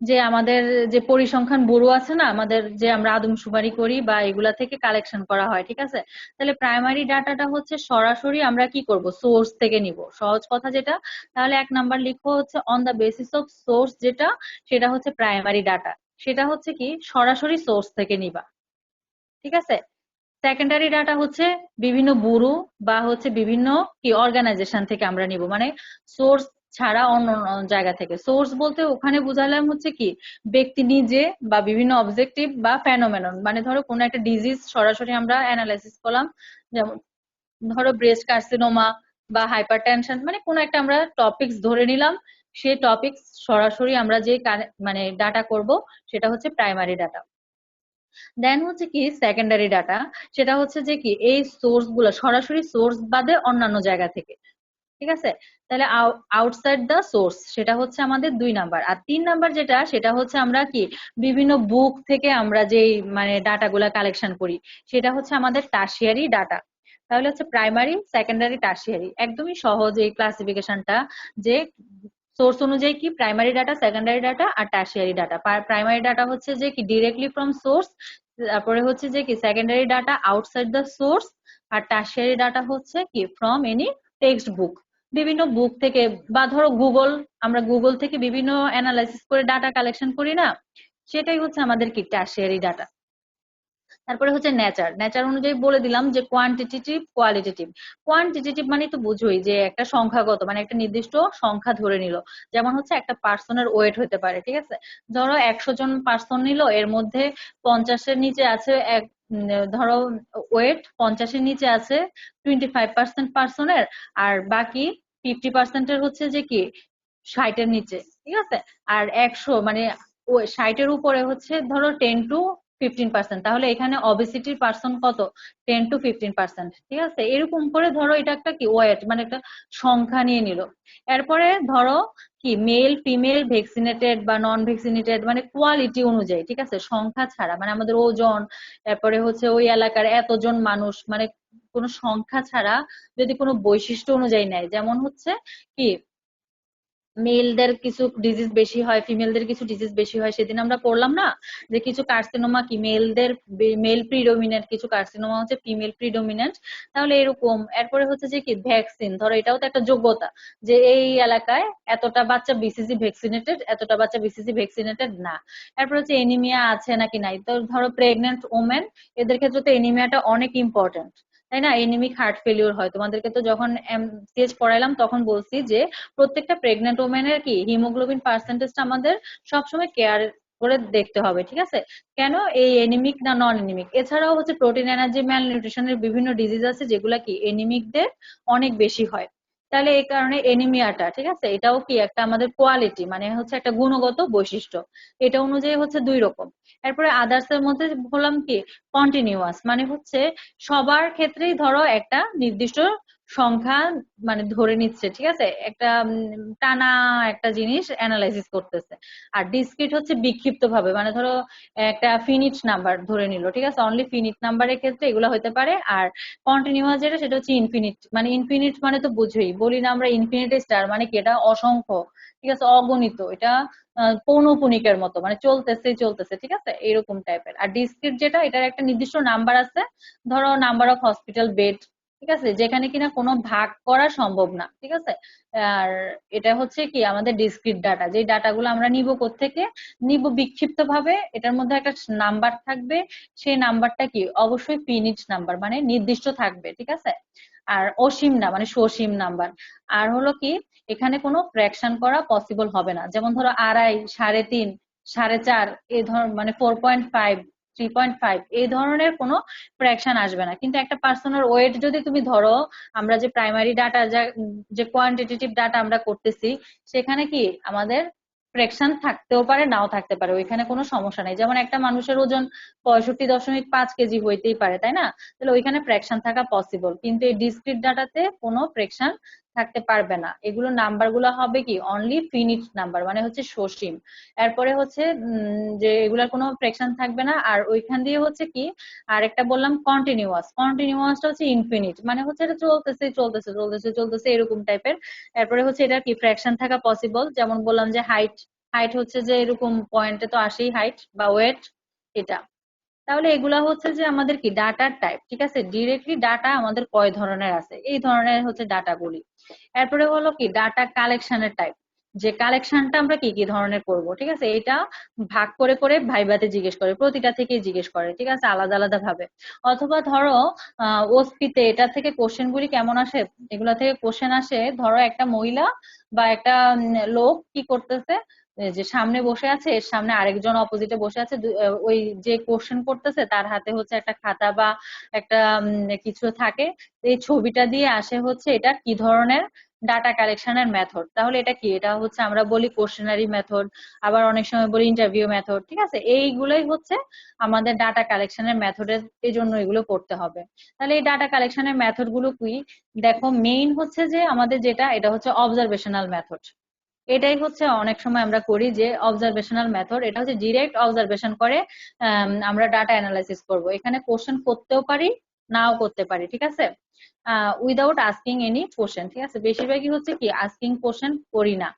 যে আমাদের যে পরিসংখ্যান ব্যুরো আছে না আমাদের, যে আমরা আদমশুমারি করি বা এগুলা থেকে কালেকশন করা হয়, ঠিক আছে। তাহলে প্রাইমারি ডাটাটা হচ্ছে সরাসরি আমরা কি করব, সোর্স থেকে নিব, সহজ কথা যেটা। তাহলে এক নাম্বার লিখো হচ্ছে on the basis of source, যেটা সেটা হচ্ছে প্রাইমারি ডাটা, সেটা হচ্ছে কি সরাসরি সোর্স থেকে নিবা, ঠিক আছে। সেকেন্ডারি ডাটা হচ্ছে বিভিন্ন ব্যুরো বা হচ্ছে বিভিন্ন কি অর্গানাইজেশন থেকে আমরা নিব, মানে সোর্স ছাড়া অন্য অন্য জায়গা থেকে। সোর্স বলতে ওখানে বুঝালাম হচ্ছে কি ব্যক্তি নিজে বা বিভিন্ন অবজেক্টিভ বা ফেনোমেনন, মানে ধরো কোনো একটা ডিজিজ সরাসরি আমরা অ্যানালাইসিস করলাম, যেমন ধরো ব্রেস্ট কার্সিনোমা বা হাইপারটেনশন, মানে কোনো একটা আমরা টপিকস ধরে নিলাম, সেই টপিকস সরাসরি আমরা যে মানে ডাটা করব সেটা হচ্ছে প্রাইমারি ডাটা। দেন হচ্ছে কি সেকেন্ডারি ডাটা, সেটা হচ্ছে যে কি এই সোর্স গুলো সরাসরি সোর্স বাদে অন্যান্য জায়গা থেকে, ঠিক আছে। তাহলে আউটসাইড দা সোর্স সেটা হচ্ছে আমাদের দুই নাম্বার। আর তিন নাম্বার যেটা, সেটা হচ্ছে আমরা কি বিভিন্ন বুক থেকে আমরা যেই মানে ডাটাগুলা কালেকশন করি, সেটা হচ্ছে আমাদের টারশিয়ারি ডাটা। তাহলে হচ্ছে প্রাইমারি, সেকেন্ডারি, টারশিয়ারি, একদমই সহজ এই ক্লাসিফিকেশনটা, যে সোর্স অনুযায়ী কি প্রাইমারি ডাটা, সেকেন্ডারি ডাটা আর টারশিয়ারি ডাটা। প্রাইমারি ডাটা হচ্ছে যে কি ডিরেক্টলি ফ্রম সোর্স, তারপরে হচ্ছে যে কি secondary data outside the source, আর টারশিয়ারি ডাটা হচ্ছে কি ফ্রম এনি টেক্সট বুক, বিভিন্ন বুক থেকে, বা ধরো গুগল, আমরা গুগল থেকে বিভিন্ন অ্যানালাইসিস করে ডাটা কালেকশন করি না, সেটাই হচ্ছে আমাদের কি টারশিয়ারি ডাটা। তারপরে হচ্ছে নেচার, নেচার অনুযায়ী বলে দিলাম যে কোয়ান্টিটেটিভ কোয়ালিটেটিভ। কোয়ান্টিটেটিভ মানে তো বুঝোই যে একটা সংখ্যাগত, মানে একটা নির্দিষ্ট সংখ্যা ধরে নিল, যেমন হচ্ছে একটা পার্সনের ওয়েট হতে পারে, ঠিক আছে। ধরো 100 জন পার্সন নিল, এর মধ্যে 50-এর নিচে আছে এক ধরো ওয়েট 50-এর নিচে আছে 25% পার্সনের, আর বাকি 50%-এর হচ্ছে যে কি 60-এর নিচে, ঠিক আছে। আর 100 মানে 60-এর উপরে হচ্ছে ধরো 10 to 15%, তাহলে এখানে অবেসিটির পার্সন কত, 10 to 15%, ঠিক আছে। এরকম করে ধরো এটা একটা কি ওয়েট, মানে একটা সংখ্যা নিয়ে নিল। এরপরে ধরো কি মেল ফিমেল ভ্যাকসিনেটেড বা নন ভ্যাকসিনেটেড, মানে কোয়ালিটি অনুযায়ী, ঠিক আছে, সংখ্যা ছাড়া, মানে আমাদের ওজন, তারপরে হচ্ছে ওই এলাকার এতজন মানুষ, মানে কোনো সংখ্যা ছাড়া যদি কোনো বৈশিষ্ট্য অনুযায়ী নেয়, যেমন হচ্ছে কি মেলদের কিছু ডিজিজ বেশি হয়, ফিমেলদের কিছু ডিজিজ বেশি হয়। সেদিন আমরা পড়লাম না যে কিছু কার্সিনোমা কি মেলদের, মেল প্রিডোমিনেন্ট, কিছু কার্সিনোমা হচ্ছে ফিমেল প্রিডোমিনেন্ট। তাহলে এরকম। এরপরে হচ্ছে যে কি ভ্যাকসিন, ধরো এটাও তো একটা যোগ্যতা যে এই এলাকায় এতটা বাচ্চা বিসিজি ভ্যাকসিনেটেড, এতটা বাচ্চা বিসিজি ভ্যাকসিনেটেড না। এরপর হচ্ছে এনিমিয়া আছে নাকি নাই। তো ধরো প্রেগনেন্ট ওমেন, এদের ক্ষেত্রে তো এনিমিয়াটা অনেক ইম্পর্টেন্ট, তাই না? এনিমিক হার্ট ফেলিওর হয়। তোমাদেরকে তো যখন এমসিএইচ পড়াইলাম তখন বলছি যে প্রত্যেকটা প্রেগনেন্ট ওমেনের কি হিমোগ্লোবিন পার্সেন্টেজটা আমাদের সবসময় কেয়ার করে দেখতে হবে, ঠিক আছে? কেন এই এনিমিক না নন এনিমিক। এছাড়াও হচ্ছে প্রোটিন এনার্জি ম্যাল নিউট্রিশনের বিভিন্ন ডিজিজ আছে যেগুলা কি এনিমিকদের অনেক বেশি হয়। তাহলে এই কারণে এনিমিয়াটা, ঠিক আছে, এটাও কি একটা আমাদের কোয়ালিটি, মানে হচ্ছে একটা গুণগত বৈশিষ্ট্য। এটা অনুযায়ী হচ্ছে দুই রকম। এরপরে আদার্স এর মধ্যে বললাম কি কন্টিনিউয়াস, মানে হচ্ছে সবার ক্ষেত্রেই ধরো একটা নির্দিষ্ট সংখ্যা মানে ধরে নিচ্ছে, ঠিক আছে, একটা টানা একটা জিনিস অ্যানালাইসিস করতেছে। আর ডিসক্রিট হচ্ছে বিক্ষিপ্ত ভাবে, মানে ধরো একটা ফিনিট নাম্বার ধরে নিল, ঠিক আছে, অনলি ফিনিট নাম্বারের ক্ষেত্রে এগুলো হতে পারে। আর কন্টিনিউয়াস যেটা সেটা হচ্ছে ইনফিনিট, মানে ইনফিনিট মানে তো বুঝোই, বলি না আমরা ইনফিনিটি স্টার, মানে কি এটা অসংখ্য, ঠিক আছে, অগণিত, এটা পৌনঃপুনিকের মতো, মানে চলতেছে চলতেছে, ঠিক আছে, এরকম টাইপের। আর ডিসক্রিট যেটা, এটার একটা নির্দিষ্ট নাম্বার আছে, ধরো নাম্বার অফ হসপিটাল বেড, ঠিক আছে, যেখানে কিনা কোনো ভাগ করা সম্ভব না, ঠিক আছে। আর এটা হচ্ছে কি আমাদের ডিসক্রিট ডাটা, যে ডাটাগুলো আমরা নিব কোত্থেকে, নিব বিক্ষিপ্ত ভাবে, এটার মধ্যে একটা নাম্বার থাকবে, সেই নাম্বারটা কি অবশ্যই ফিনিট নাম্বার, মানে নির্দিষ্ট থাকবে, ঠিক আছে। আর অসীম না, মানে সসীম নাম্বার। আর হলো কি এখানে কোনো ফ্র্যাকশন করা পসিবল হবে না, যেমন ধরো 2.5, 3.5, 4.5, এই ধর মানে 4.5, 3.5, এই ধরনের কোনো ফ্র্যাকশন আসবে না। কিন্তু একটা পার্সনের ওয়েট যদি তুমি ধরো, আমরা যে প্রাইমারি ডাটা যে কোয়ান্টিটেটিভ ডাটা আমরা করতেছি, সেখানে কি আমাদের ফ্র্যাকশন থাকতেও পারে নাও থাকতে পারে, ওইখানে কোনো সমস্যা নেই। যেমন একটা মানুষের ওজন 65.5 কেজি হইতেই পারে, তাই না? তাহলে ওইখানে ফ্র্যাকশন থাকা পসিবল, কিন্তু এই ডিসক্রিট ডাটাতে কোনো ফ্র্যাকশন থাকতে পারবে না। এগুলো নাম্বার গুলো হবে কি অনলি ফিনিট নাম্বার, মানে হচ্ছে সসীম। এরপরে হচ্ছে যে এগুলার কোনো ফ্র্যাকশন থাকবে না। আর ওইখান দিয়ে হচ্ছে কি আর একটা বললাম কন্টিনিউয়াস, কন্টিনিউয়াসটা হচ্ছে ইনফিনিট, মানে হচ্ছে এটা চলতেছে চলতেছে চলতেছে চলতেছে এরকম টাইপের। এরপরে হচ্ছে এটা কি ফ্র্যাকশন থাকা পসিবল, যেমন বললাম যে হাইট, হাইট হচ্ছে যে এরকম পয়েন্টে তো আসেই হাইট বা ওয়েট, এটা। তাহলে এগুলা হচ্ছে যে আমাদের কি ডাটার টাইপ, ঠিক আছে, ডিরেক্টলি ডাটা আমাদের কয় ধরনের আছে, এই ধরনের হচ্ছে ডাটাগুলি। এরপরে হলো কি ডাটা কালেকশনের টাইপ, যে কালেকশনটা আমরা কি কি ধরনের করব, ঠিক আছে, এটা ভাগ করে করে ভাইভাতে জিজ্ঞেস করে, প্রতিটা থেকেই জিজ্ঞেস করে, ঠিক আছে, আলাদা আলাদা ভাবে। অথবা ধরো ওসপিতে এটা থেকে কোশ্চেন গুলি কেমন আসে, এগুলা থেকে কোশ্চেন আসে, ধরো একটা মহিলা বা একটা লোক কি করতেছে, যে সামনে বসে আছে, এর সামনে আরেকজন অপোজিটে বসে আছে, ওই যে কোশ্চেন করতেছে তার হাতে হচ্ছে একটা খাতা বা একটা কিছু থাকে। এই ছবিটা দিয়ে আসে হচ্ছে এটা কি ধরনের ডাটা কালেকশনের মেথড। তাহলে এটা কি, এটা হচ্ছে আমরা বলি কোশ্চেনারি মেথড, আবার অনেক সময় বলি ইন্টারভিউ মেথড, ঠিক আছে, এইগুলোই হচ্ছে আমাদের ডাটা কালেকশনের মেথডের, এই জন্য এগুলো পড়তে হবে। তাহলে এই ডাটা কালেকশনের মেথড গুলো কি, দেখো মেইন হচ্ছে যে আমাদের যেটা, এটা হচ্ছে অবজারভেশনাল মেথড। এটাই হচ্ছে অনেক সময় আমরা করি যে অবজারভেশনাল মেথড, এটা হচ্ছে ডিরেক্ট অবজারভেশন করে আমরা ডাটা অ্যানালাইসিস করব। এখানে কোশ্চেন করতেও পারি, নাও করতে পারি, ঠিক আছে, উইদাউট আস্কিং এনি কোশ্চেন, ঠিক আছে। বেশিরভাগই হচ্ছে কি আস্কিং কোশ্চেন করি না,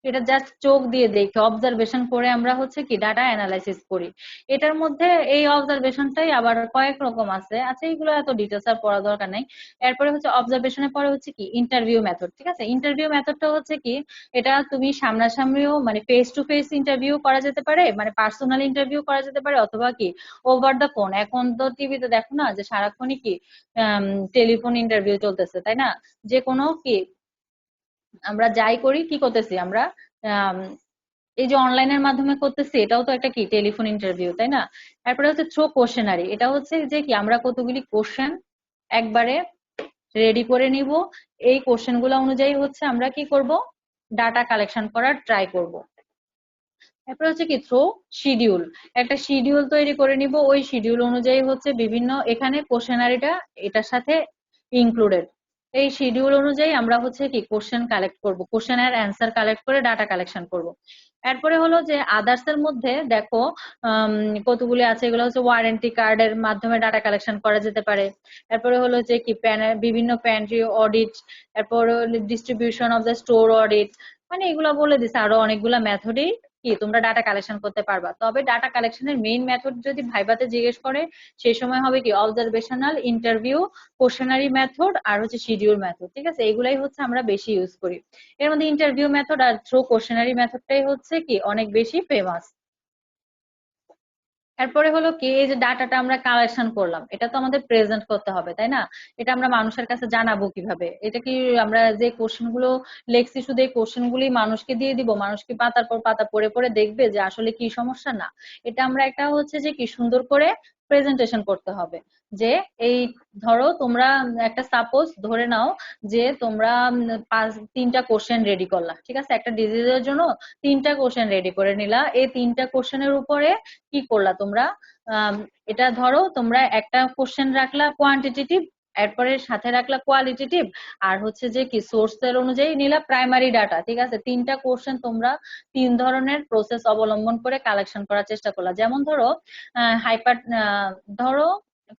এটা জাস্ট চোখ দিয়ে দেখে অবজারভেশন করে আমরা হচ্ছে কি ডাটা অ্যানালাইসিস করি। এটার মধ্যে এই অবজারভেশনটাই আবার কয়েক রকম আছে, আচ্ছা এইগুলো এত ডিটেলস আর পড়া দরকার নাই। এরপরে হচ্ছে অবজারভেশনের পরে হচ্ছে কি ইন্টারভিউ মেথড, ঠিক আছে। ইন্টারভিউ মেথডটা হচ্ছে কি, এটা তুমি সামনাসামনিও মানে ফেস টু ফেস ইন্টারভিউ করা যেতে পারে, মানে পার্সোনাল ইন্টারভিউ করা যেতে পারে, অথবা কি ওভার দ্য ফোন। এখন তো টিভিতে দেখো না যে সারাক্ষণই কি টেলিফোন ইন্টারভিউ চলতেছে, তাই না? যে কোনো কি আমরা যাই করি কি করতেছি আমরা, আম, এই যে অনলাইনের মাধ্যমে করতেছি, এটাও তো একটা কি টেলিফোন ইন্টারভিউ, তাই না? তারপরে হচ্ছে থ্রো কোশ্চেনারি, এটা হচ্ছে যে কি আমরা কতগুলি কোশ্চেন একবারে রেডি করে নিব, এই কোশ্চেন গুলো অনুযায়ী হচ্ছে আমরা কি করব, ডাটা কালেকশন করার ট্রাই করব। এরপর হচ্ছে কি থ্রো শিডিউল, একটা শিডিউল তৈরি করে নিব, ওই শিডিউল অনুযায়ী হচ্ছে বিভিন্ন এখানে কোশ্চেনারিটা এটার সাথে ইনক্লুডেড। এই শিডিউল অনুযায়ী আমরা হচ্ছে কি কোশ্চেন কালেক্ট করব, কোশ্চেন এর অ্যান্সার কালেক্ট করে ডাটা কালেকশন করব। এরপরে হলো যে আদার্স এর মধ্যে দেখো কতগুলি আছে, এগুলো হচ্ছে ওয়ারেন্টি কার্ডের মাধ্যমে ডাটা কালেকশন করা যেতে পারে। এরপরে হলো যে কি বিভিন্ন প্যান্ট্রি অডিট, এরপর distribution of the store audit, মানে এগুলা বলে দিছে আরো অনেকগুলা মেথডই কি তোমরা ডাটা কালেকশন করতে পারবা। তবে ডাটা কালেকশনের মেইন মেথড যদি ভাইভাতে জিজ্ঞেস করে সেই সময় হবে কি অবজারভেশনাল, ইন্টারভিউ, কোশ্চেনারি মেথড আর হচ্ছে শিডিউল মেথড। ঠিক আছে, এগুলাই হচ্ছে আমরা বেশি ইউজ করি। এর মধ্যে ইন্টারভিউ মেথড আর থ্রো কোশ্চেনারি মেথডটাই হচ্ছে কি অনেক বেশি ফেমাস। এরপরে হলো কি এই যে ডাটাটা আমরা কালেকশন করলাম, এটা তো আমাদের প্রেজেন্ট করতে হবে তাই না? এটা আমরা মানুষের কাছে জানাবো কিভাবে? এটা কি আমরা যে কোশ্চেন গুলো লিখছি শুধু এই কোশ্চেন গুলি মানুষকে দিয়ে দিব, মানুষ কি পাতার পর পাতা পড়ে পড়ে দেখবে যে আসলে কি সমস্যা? না, এটা আমরা একটা হচ্ছে যে কি সুন্দর করে প্রেজেন্টেশন করতে হবে। যে এই ধরো তোমরা একটা সাপোজ ধরে নাও যে তোমরা তিনটা কোশ্চেন রেডি করলা, ঠিক আছে, একটা ডিজিজের জন্য তিনটা কোশ্চেন রেডি করে নিলা। এই তিনটা কোশ্চেনের উপরে কি করলা তোমরা? আম, এটা ধরো তোমরা একটা কোশ্চেন রাখলা কোয়ান্টিটেটিভ, এরপরে সাথে রাখলা কোয়ালিটেটিভ, আর হচ্ছে যে কি সোর্সের অনুযায়ী নিলা প্রাইমারি ডাটা। ঠিক আছে, তিনটা কোশ্চেন তোমরা তিন ধরনের প্রসেস অবলম্বন করে কালেকশন করার চেষ্টা করলা। যেমন ধরো হাইপার ধরো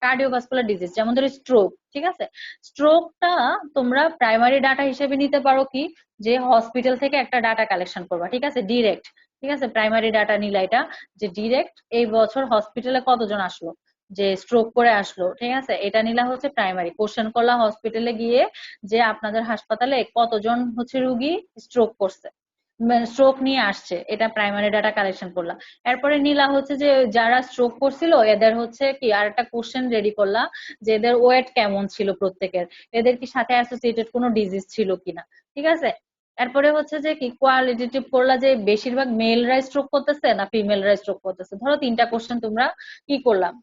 কার্ডিওভাস্কুলার ডিজিজ, যেমন ধরো স্ট্রোক। ঠিক আছে, স্ট্রোকটা তোমরা প্রাইমারি ডাটা হিসেবে নিতে পারো কি যে হসপিটাল থেকে একটা ডাটা কালেকশন করবা। ঠিক আছে, ডিরেক্ট। ঠিক আছে, প্রাইমারি ডাটা নিলা এটা যে ডিরেক্ট এই বছর হসপিটালে কতজন আসলো যে স্ট্রোক করে আসলো। ঠিক আছে, এটা নিলা হচ্ছে প্রাইমারি। কোশ্চেন করলা হসপিটালে গিয়ে যে আপনাদের হাসপাতালে কতজন হচ্ছে রুগী স্ট্রোক করছে, স্ট্রোক নিয়ে আসছে, এটা প্রাইমারি ডাটা কালেকশন করলাম। এরপরে নিলা হচ্ছে যে যারা স্ট্রোক করছিল এদের হচ্ছে কি আর একটা কোশ্চেন রেডি করলাম যে এদের ওয়েট কেমন ছিল প্রত্যেকের, এদের কি সাথে অ্যাসোসিয়েটেড কোনো ডিজিজ ছিল কিনা। ঠিক আছে, এরপরে হচ্ছে যে কি কোয়ালিটেটিভ করলা যে বেশিরভাগ মেলরা স্ট্রোক করতেছে না ফিমেলরা স্ট্রোক করতেছে। ধরো তিনটা কোশ্চেন তোমরা কি করলাম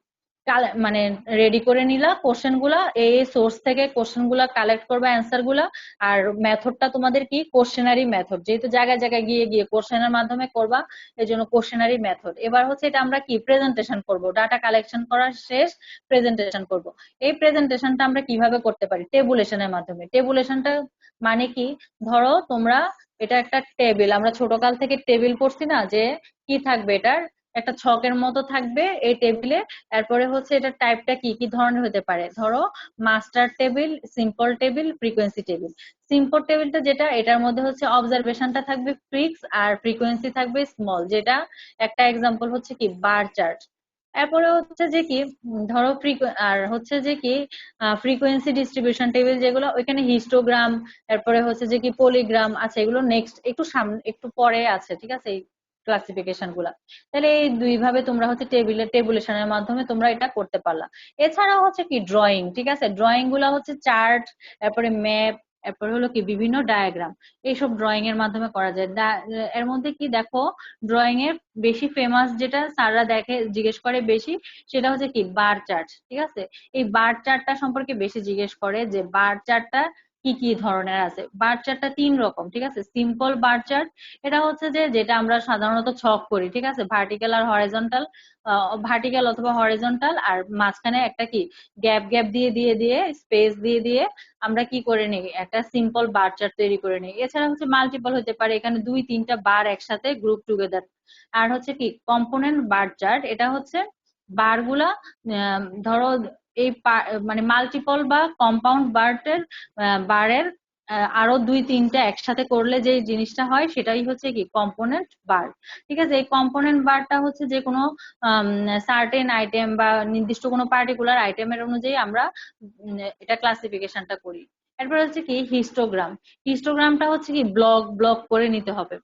মানে রেডি করে নিলা কোশ্চেন গুলা, এই সোর্স থেকে কোশ্চেন গুলা কালেক্ট করবা অ্যান্সার গুলা। আর মেথডটা তোমাদের কি কোশ্চেনারি মেথড, যেহেতু জায়গায় জায়গায় গিয়ে গিয়ে কোশ্চেনের মাধ্যমে করবা এই জন্য কোশ্চেনারি মেথড। এবার হচ্ছে এটা আমরা কি প্রেজেন্টেশন করব, ডাটা কালেকশন করা শেষ, প্রেজেন্টেশন করব। এই প্রেজেন্টেশনটা আমরা কিভাবে করতে পারি? টেবুলেশনের মাধ্যমে। টেবুলেশনটা মানে কি, ধরো তোমরা এটা একটা টেবিল, আমরা ছোটকাল থেকে টেবিল পড়ছি না যে কি থাকবে এটার একটা ছকের মতো থাকবে এই টেবিলে। এরপরে হচ্ছে এটা টাইপটা কি কি ধরনের হতে পারে, ধরো master table, simple table, frequency table. Simple টেবিলটা যেটা এটার মধ্যে হচ্ছে অবজারভেশনটা থাকবে ফিক্স আর ফ্রিকোয়েন্সি থাকবে স্মল, যেটা একটা এক্সাম্পল হচ্ছে কি বার চার্ট। এরপরে হচ্ছে যে কি ধরো আর হচ্ছে যে কি ফ্রিকোয়েন্সি ডিস্ট্রিবিউশন টেবিল যেগুলো ওইখানে হিস্টোগ্রাম, এরপরে হচ্ছে যে কি পলিগ্রাম আছে, এগুলো নেক্সট একটু সামনে একটু পরে আছে। ঠিক আছে, এই ক্লাসিফিকেশন গুলা। তাহলে এই দুই ভাবে তোমরা হচ্ছে টেবুলেশনের মাধ্যমে তোমরা এটা করতে পারলা। এছাড়াও হচ্ছে কি ড্রয়িং। ঠিক আছে, ড্রয়িং গুলা হচ্ছে চার্ট, তারপরে ম্যাপ, এরপরে হলো কি বিভিন্ন ডায়াগ্রাম, এইসব ড্রয়িং এর মাধ্যমে করা যায়। এর মধ্যে কি দেখো, ড্রয়িং এর বেশি ফেমাস যেটা স্যাররা দেখে জিজ্ঞেস করে বেশি, সেটা হচ্ছে কি বার চার্ট। ঠিক আছে, এই বার চার্টটা সম্পর্কে বেশি জিজ্ঞেস করে যে বার চার্টটা কি কি ধরনের আছে। বার চার্টটা তিন রকম। ঠিক আছে, সিম্পল বার চার্ট, এটা হচ্ছে যে যেটা আমরা সাধারণত ছক করি। ঠিক আছে, ভার্টিক্যাল আর হরিজন্টাল, ভার্টিক্যাল অথবা হরিজন্টাল, আর মাঝখানে একটা কি গ্যাপ গ্যাপ দিয়ে দিয়ে দিয়ে স্পেস দিয়ে দিয়ে আমরা কি করে নিই একটা সিম্পল বার চার্ট তৈরি করে নিই। এছাড়া হচ্ছে মাল্টিপল হতে পারে, এখানে দুই তিনটা বার একসাথে গ্রুপ টুগেদার। আর হচ্ছে কি কম্পোনেন্ট বার চার্ট, এটা হচ্ছে বার গুলা ধরো এই মানে মাল্টিপল বা কম্পাউন্ড বারের আরো দুই তিনটা একসাথে করলে যে জিনিসটা হয় সেটাই হচ্ছে কি কম্পোনেন্ট বার। ঠিক আছে, এই কম্পোনেন্ট বারটা হচ্ছে যে কোনো সার্টেন আইটেম বা নির্দিষ্ট কোনো পার্টিকুলার আইটেমের অনুযায়ী আমরা এটা ক্লাসিফিকেশনটা করি। এরপর হচ্ছে কি হিস্টোগ্রাম। হিস্টোগ্রামটা হচ্ছে কি ব্লক ব্লক করে নিতে হবে।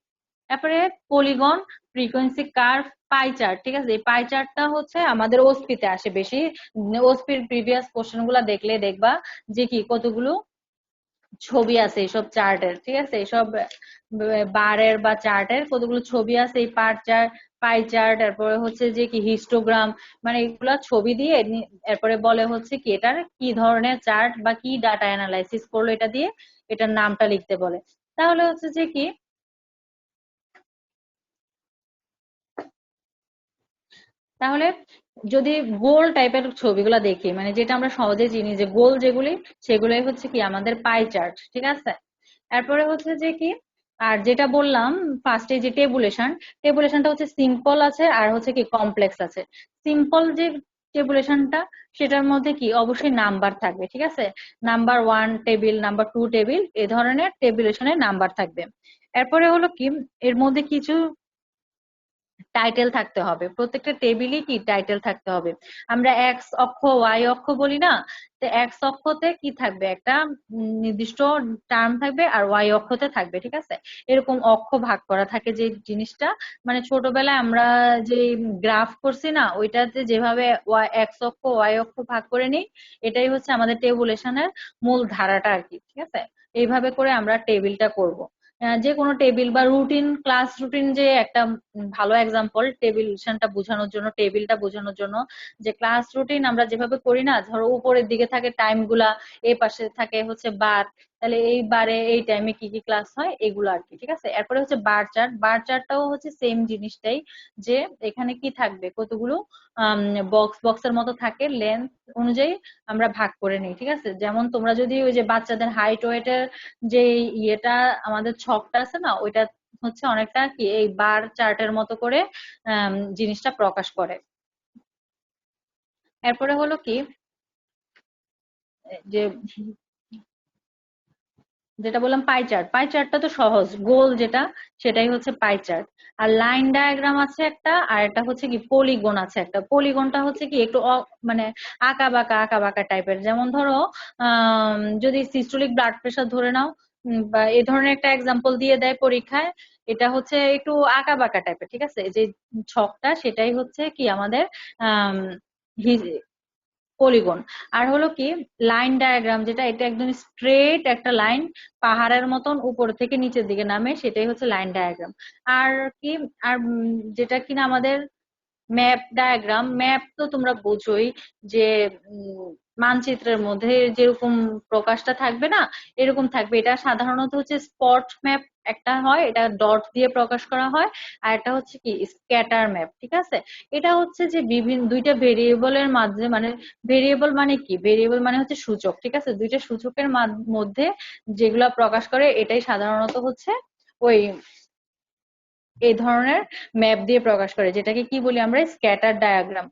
তারপরে polygon, frequency curve, pie chart. ঠিক আছে, এই পাই চার্টটা হচ্ছে আমাদের ওসপিতে আসে বেশি। ওসপির প্রিভিয়াস কোশ্চেন গুলা দেখলে দেখবা যে কি কতগুলো ছবি আছে এইসব চার্টের। ঠিক আছে, এইসব বারের বা চার্টের কতগুলো ছবি আছে, এই পার চার্ট, পাই চার্ট, তারপরে হচ্ছে যে কি হিস্টোগ্রাম, মানে এগুলা ছবি দিয়ে এরপরে বলে হচ্ছে কি এটার কি ধরনের চার্ট বা কি ডাটা অ্যানালাইসিস করলো এটা দিয়ে এটার নামটা লিখতে বলে। তাহলে হচ্ছে যে কি তাহলে যদি গোল টাইপের ছবিগুলো দেখি, মানে যেটা আমরা সহজে চিনি যে গোল যেগুলি, সেগুলোই হচ্ছে কি আমাদের পাই চার্ট। ঠিক আছে, এরপরে হচ্ছে যে কি আর যেটা বললাম ফার্স্টে যে টেবুলেশনটা হচ্ছে সিম্পল আছে আর হচ্ছে কি কমপ্লেক্স আছে। সিম্পল যে টেবুলেশনটা, সেটার মধ্যে কি অবশ্যই নাম্বার থাকবে, ঠিক আছে? নাম্বার 1 টেবিল, নাম্বার 2 টেবিল, এ ধরনের টেবুলেশনের নাম্বার থাকবে। এরপরে হলো কি, এর মধ্যে কিছু টাইটেল থাকতে হবে, প্রত্যেকটা টেবিলই কি টাইটেল থাকতে হবে। আমরা এক্স অক্ষ ওয়াই অক্ষ বলি না, তো এক্স অক্ষতে কি থাকবে, একটা নির্দিষ্ট টার্ম থাকবে, আর ওয়াই অক্ষতে থাকবে, ঠিক আছে? এরকম অক্ষ ভাগ করা থাকে যে জিনিসটা, মানে ছোটবেলায় আমরা যে গ্রাফ করছি না, ওইটাতে যেভাবে এক্স অক্ষ ওয়াই অক্ষ ভাগ করে নিই, এটাই হচ্ছে আমাদের টেবুলেশনের মূল ধারাটা আর কি, ঠিক আছে? এইভাবে করে আমরা টেবিলটা করব। যে কোনো টেবিল বা রুটিন, ক্লাস রুটিন যে একটা ভালো এক্সাম্পল টেবিলটা বোঝানোর জন্য, টেবিলটা বোঝানোর জন্য। যে ক্লাস রুটিন আমরা যেভাবে করি না, ধরো উপরের দিকে থাকে টাইম গুলা, এই পাশে থাকে হচ্ছে বার, তাহলে এই বারে এই টাইমে কি কি ক্লাস হয় এগুলো আর কি, ঠিক আছে? এরপরে হচ্ছে বার চার্ট, বার চার্টটাও হচ্ছে সেম জিনিসটাই, যে এখানে কি থাকবে, কতগুলো বক্সের মতো থাকে, লেন্থ অনুযায়ী আমরা ভাগ করে নিই, ঠিক আছে? যেমন তোমরা যদি ওই যে বাচ্চাদের হাইট ওয়েটের যে ইয়েটা, আমাদের ছকটা আছে না, ওইটা হচ্ছে অনেকটা কি এই বার চার্টের মতো করে জিনিসটা প্রকাশ করে। এরপরে হলো কি, যে যেটা বললাম পাই চার্ট, পাই চার্টটা তো সহজ, গোল যেটা, সেটাই হচ্ছে পাই চার্ট। আর লাইন ডায়াগ্রাম আছে একটা, আর একটা হচ্ছে কি পলিগন আছে একটা। পলিগনটা হচ্ছে কি একটু মানে আঁকা বাঁকা টাইপের, যেমন ধরো যদি সিস্টোলিক ব্লাড প্রেশার ধরে নাও, বা এই ধরনের একটা এক্সাম্পল দিয়ে দেয় পরীক্ষায়, এটা হচ্ছে একটু আঁকা বাঁকা টাইপের, ঠিক আছে? যে ছকটা সেটাই হচ্ছে কি আমাদের আহ পলিগন। আর হলো কি লাইন ডায়াগ্রাম, যেটা এটা একদম স্ট্রেট একটা লাইন, পাহাড়ের মতন উপর থেকে নিচের দিকে নামে, সেটাই হচ্ছে লাইন ডায়াগ্রাম। আর কি, আর যেটা কিনা আমাদের ম্যাপ ডায়াগ্রাম, ম্যাপ তো তোমরা বোঝোই, যে মানচিত্রের মধ্যে যেরকম প্রকাশটা থাকবে না, এরকম থাকবে। এটা সাধারণত হচ্ছে স্পট ম্যাপ একটা হয়, এটা ডট দিয়ে প্রকাশ করা হয়। আর একটা হচ্ছে কি স্ক্যাটার ম্যাপ, ঠিক আছে? এটা হচ্ছে যে বিভিন্ন দুইটা ভেরিয়েবলের মাঝে, মানে ভেরিয়েবল মানে কি, ভেরিয়েবল মানে হচ্ছে সূচক, ঠিক আছে? দুইটা সূচকের মধ্যে যেগুলা প্রকাশ করে, এটাই সাধারণত হচ্ছে ওই এই ধরনের ম্যাপ দিয়ে প্রকাশ করে, যেটাকে কি বলি আমরা, স্ক্যাটার ডায়াগ্রাম।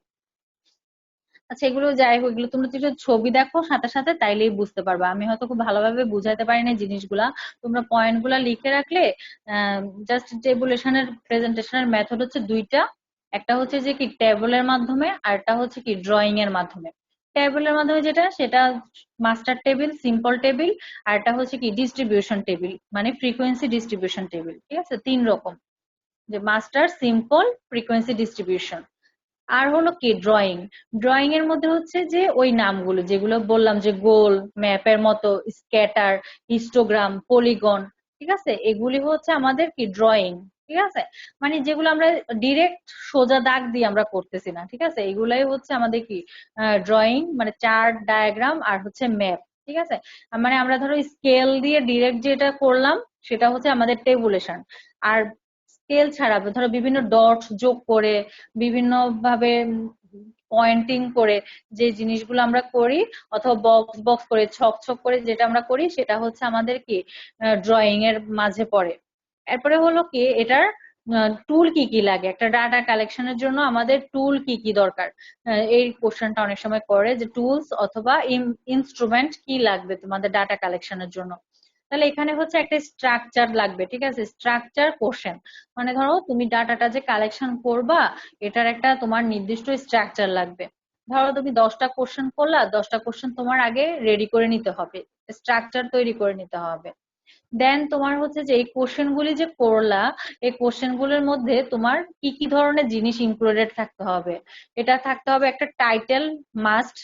আচ্ছা, এগুলো যাই হোক, এগুলো তোমরা যদি ছবি দেখো সাথে সাথে, তাইলেই বুঝতে পারবা। আমি হয়তো খুব ভালোভাবে বুঝাতে পারি না জিনিসগুলা, তোমরা পয়েন্ট গুলা লিখে রাখলে। জাস্ট টেবুলেশনের প্রেজেন্টেশনের মেথড হচ্ছে দুইটা, একটা হচ্ছে যে কি টেবলের মাধ্যমে, আর একটা হচ্ছে কি ড্রয়িং এর মাধ্যমে। টেবলের মাধ্যমে যেটা, সেটা মাস্টার টেবিল, সিম্পল টেবিল, আর একটা হচ্ছে কি ডিস্ট্রিবিউশন টেবিল, মানে ফ্রিকোয়েন্সি ডিস্ট্রিবিউশন টেবিল, ঠিক আছে? তিন রকম, যে মাস্টার, সিম্পল, ফ্রিকোয়েন্সি ডিস্ট্রিবিউশন। আর হলো কি ড্রয়িং, ড্রয়িং এর মধ্যে হচ্ছে যে ওই নামগুলো যেগুলো বললাম, যে গোল, ম্যাপের মতো, স্ক্যাটার, হিস্টোগ্রাম, পলিগন, ঠিক আছে? এগুলি হচ্ছে আমাদের কি ড্রয়িং, ঠিক আছে? মানে যেগুলো আমরা ডিরেক্ট সোজা দাগ দিয়ে আমরা করতেছি না, ঠিক আছে? এগুলাই হচ্ছে আমাদের কি ড্রয়িং, মানে চার্ট, ডায়াগ্রাম, আর হচ্ছে ম্যাপ, ঠিক আছে? মানে আমরা ধরো স্কেল দিয়ে ডিরেক্ট যেটা করলাম, সেটা হচ্ছে আমাদের টেবুলেশন। আর স্কেল ছাড়া ধরো বিভিন্ন ডট যোগ করে, বিভিন্ন ভাবে পয়েন্টিং করে যে জিনিসগুলো আমরা করি, অথবা বক্স বক্স করে, ছক ছক করে যেটা আমরা করি, সেটা হচ্ছে আমাদের কি ড্রয়িং এর মাঝে পড়ে। এরপরে হলো কি এটার টুল কি কি লাগে, একটা ডাটা কালেকশনের জন্য আমাদের টুল কি কি দরকার। এই কোশ্চেনটা অনেক সময় করে, যে টুলস অথবা ইনস্ট্রুমেন্ট কি লাগবে তোমাদের ডাটা কালেকশনের জন্য। তাহলে এখানে হচ্ছে একটা স্ট্রাকচার লাগবে, ঠিক আছে? স্ট্রাকচার কোশ্চেন, মানে ধরো তুমি ডাটাটা যে কালেকশন করবা, এটার একটা তোমার নির্দিষ্ট স্ট্রাকচার লাগবে। ধরো তুমি 10টা কোশ্চেন করলা, 10টা কোশ্চেন তোমার আগে রেডি করে নিতে হবে, স্ট্রাকচার তৈরি করে নিতে হবে। দেন তোমার হচ্ছে যে এই কোশ্চেন গুলি যে করলা, এই কোশ্চেন গুলোর মধ্যে তোমার কি কি ধরনের জিনিস ইনক্লুডেড থাকতে হবে। এটা থাকতে হবে একটা টাইটেল, মাস্ট।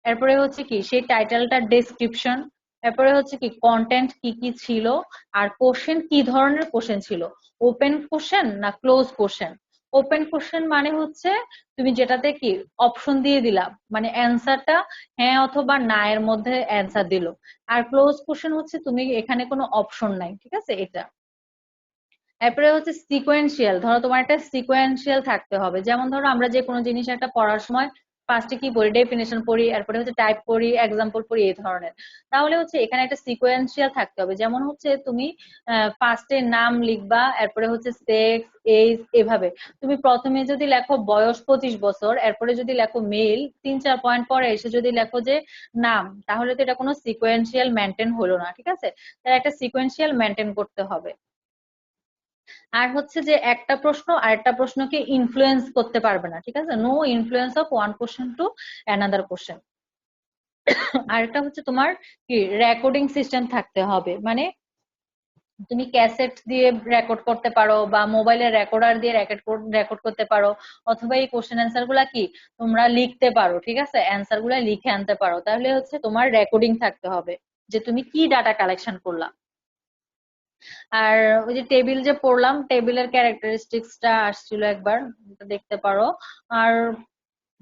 এরপরে হচ্ছে কি সেই টাইটেলটার ডেসক্রিপশন। এরপরে হচ্ছে কি কন্টেন্ট কি কি ছিল, আর কোশ্চেন কি ধরনের কোশ্চেন ছিল, ওপেন কোশ্চেন না ক্লোজ কোশ্চেন। ওপেন কোশ্চেন মানে হচ্ছে তুমি যেটাতে কি অপশন দিয়ে দিলা, মানে অ্যান্সারটা হ্যাঁ অথবা না এর মধ্যে অ্যান্সার দিল। আর ক্লোজ কোশ্চেন হচ্ছে তুমি এখানে কোনো অপশন নাই, ঠিক আছে? এটা। এরপরে হচ্ছে সিকোয়েন্সিয়াল, ধরো তোমার একটা সিকোয়েন্সিয়াল থাকতে হবে, যেমন ধরো আমরা যে কোনো জিনিস একটা পড়ার সময় ফার্স্টে কি পড়ি, ডেফিনেশন পড়ি, এরপরে হচ্ছে টাইপ পড়ি, এক্সাম্পল পড়ি, এই ধরনের। তাহলে হচ্ছে এখানে একটা সিকোয়েন্সিয়াল থাকতে হবে। যেমন হচ্ছে তুমি ফার্স্টে নাম লিখবা, এরপরে হচ্ছে সেক্স, এজ, এভাবে। তুমি প্রথমে যদি লেখো বয়স 25 বছর, এরপরে যদি লেখো মেল, 3-4 পয়েন্ট পরে এসে যদি লেখো যে নাম, তাহলে তো এটা কোনো সিকোয়েন্সিয়াল মেনটেন হলো না, ঠিক আছে? তাই একটা সিকোয়েন্সিয়াল মেনটেন করতে হবে। আর হচ্ছে যে একটা প্রশ্ন আরেকটা প্রশ্নকে ইনফ্লুয়েন্স করতে পারবে না, ঠিক আছে? No influence of one question to another question. আরেকটা হচ্ছে তোমার কি রেকর্ডিং সিস্টেম থাকতে হবে, মানে তুমি ক্যাসেট দিয়ে রেকর্ড করতে পারো বা মোবাইলের রেকর্ডার দিয়ে রেকর্ড করতে পারো, অথবা এই কোশ্চেন অ্যান্সার গুলা কি তোমরা লিখতে পারো, ঠিক আছে? অ্যান্সার গুলা লিখে আনতে পারো। তাহলে হচ্ছে তোমার রেকর্ডিং থাকতে হবে যে তুমি কি ডাটা কালেকশন করলা। আর ওই যে টেবিল যে পড়লাম, টেবিলের ক্যারেক্টারিস্টিক্সটা আসছিল একবার, ওটা দেখতে পারো। আর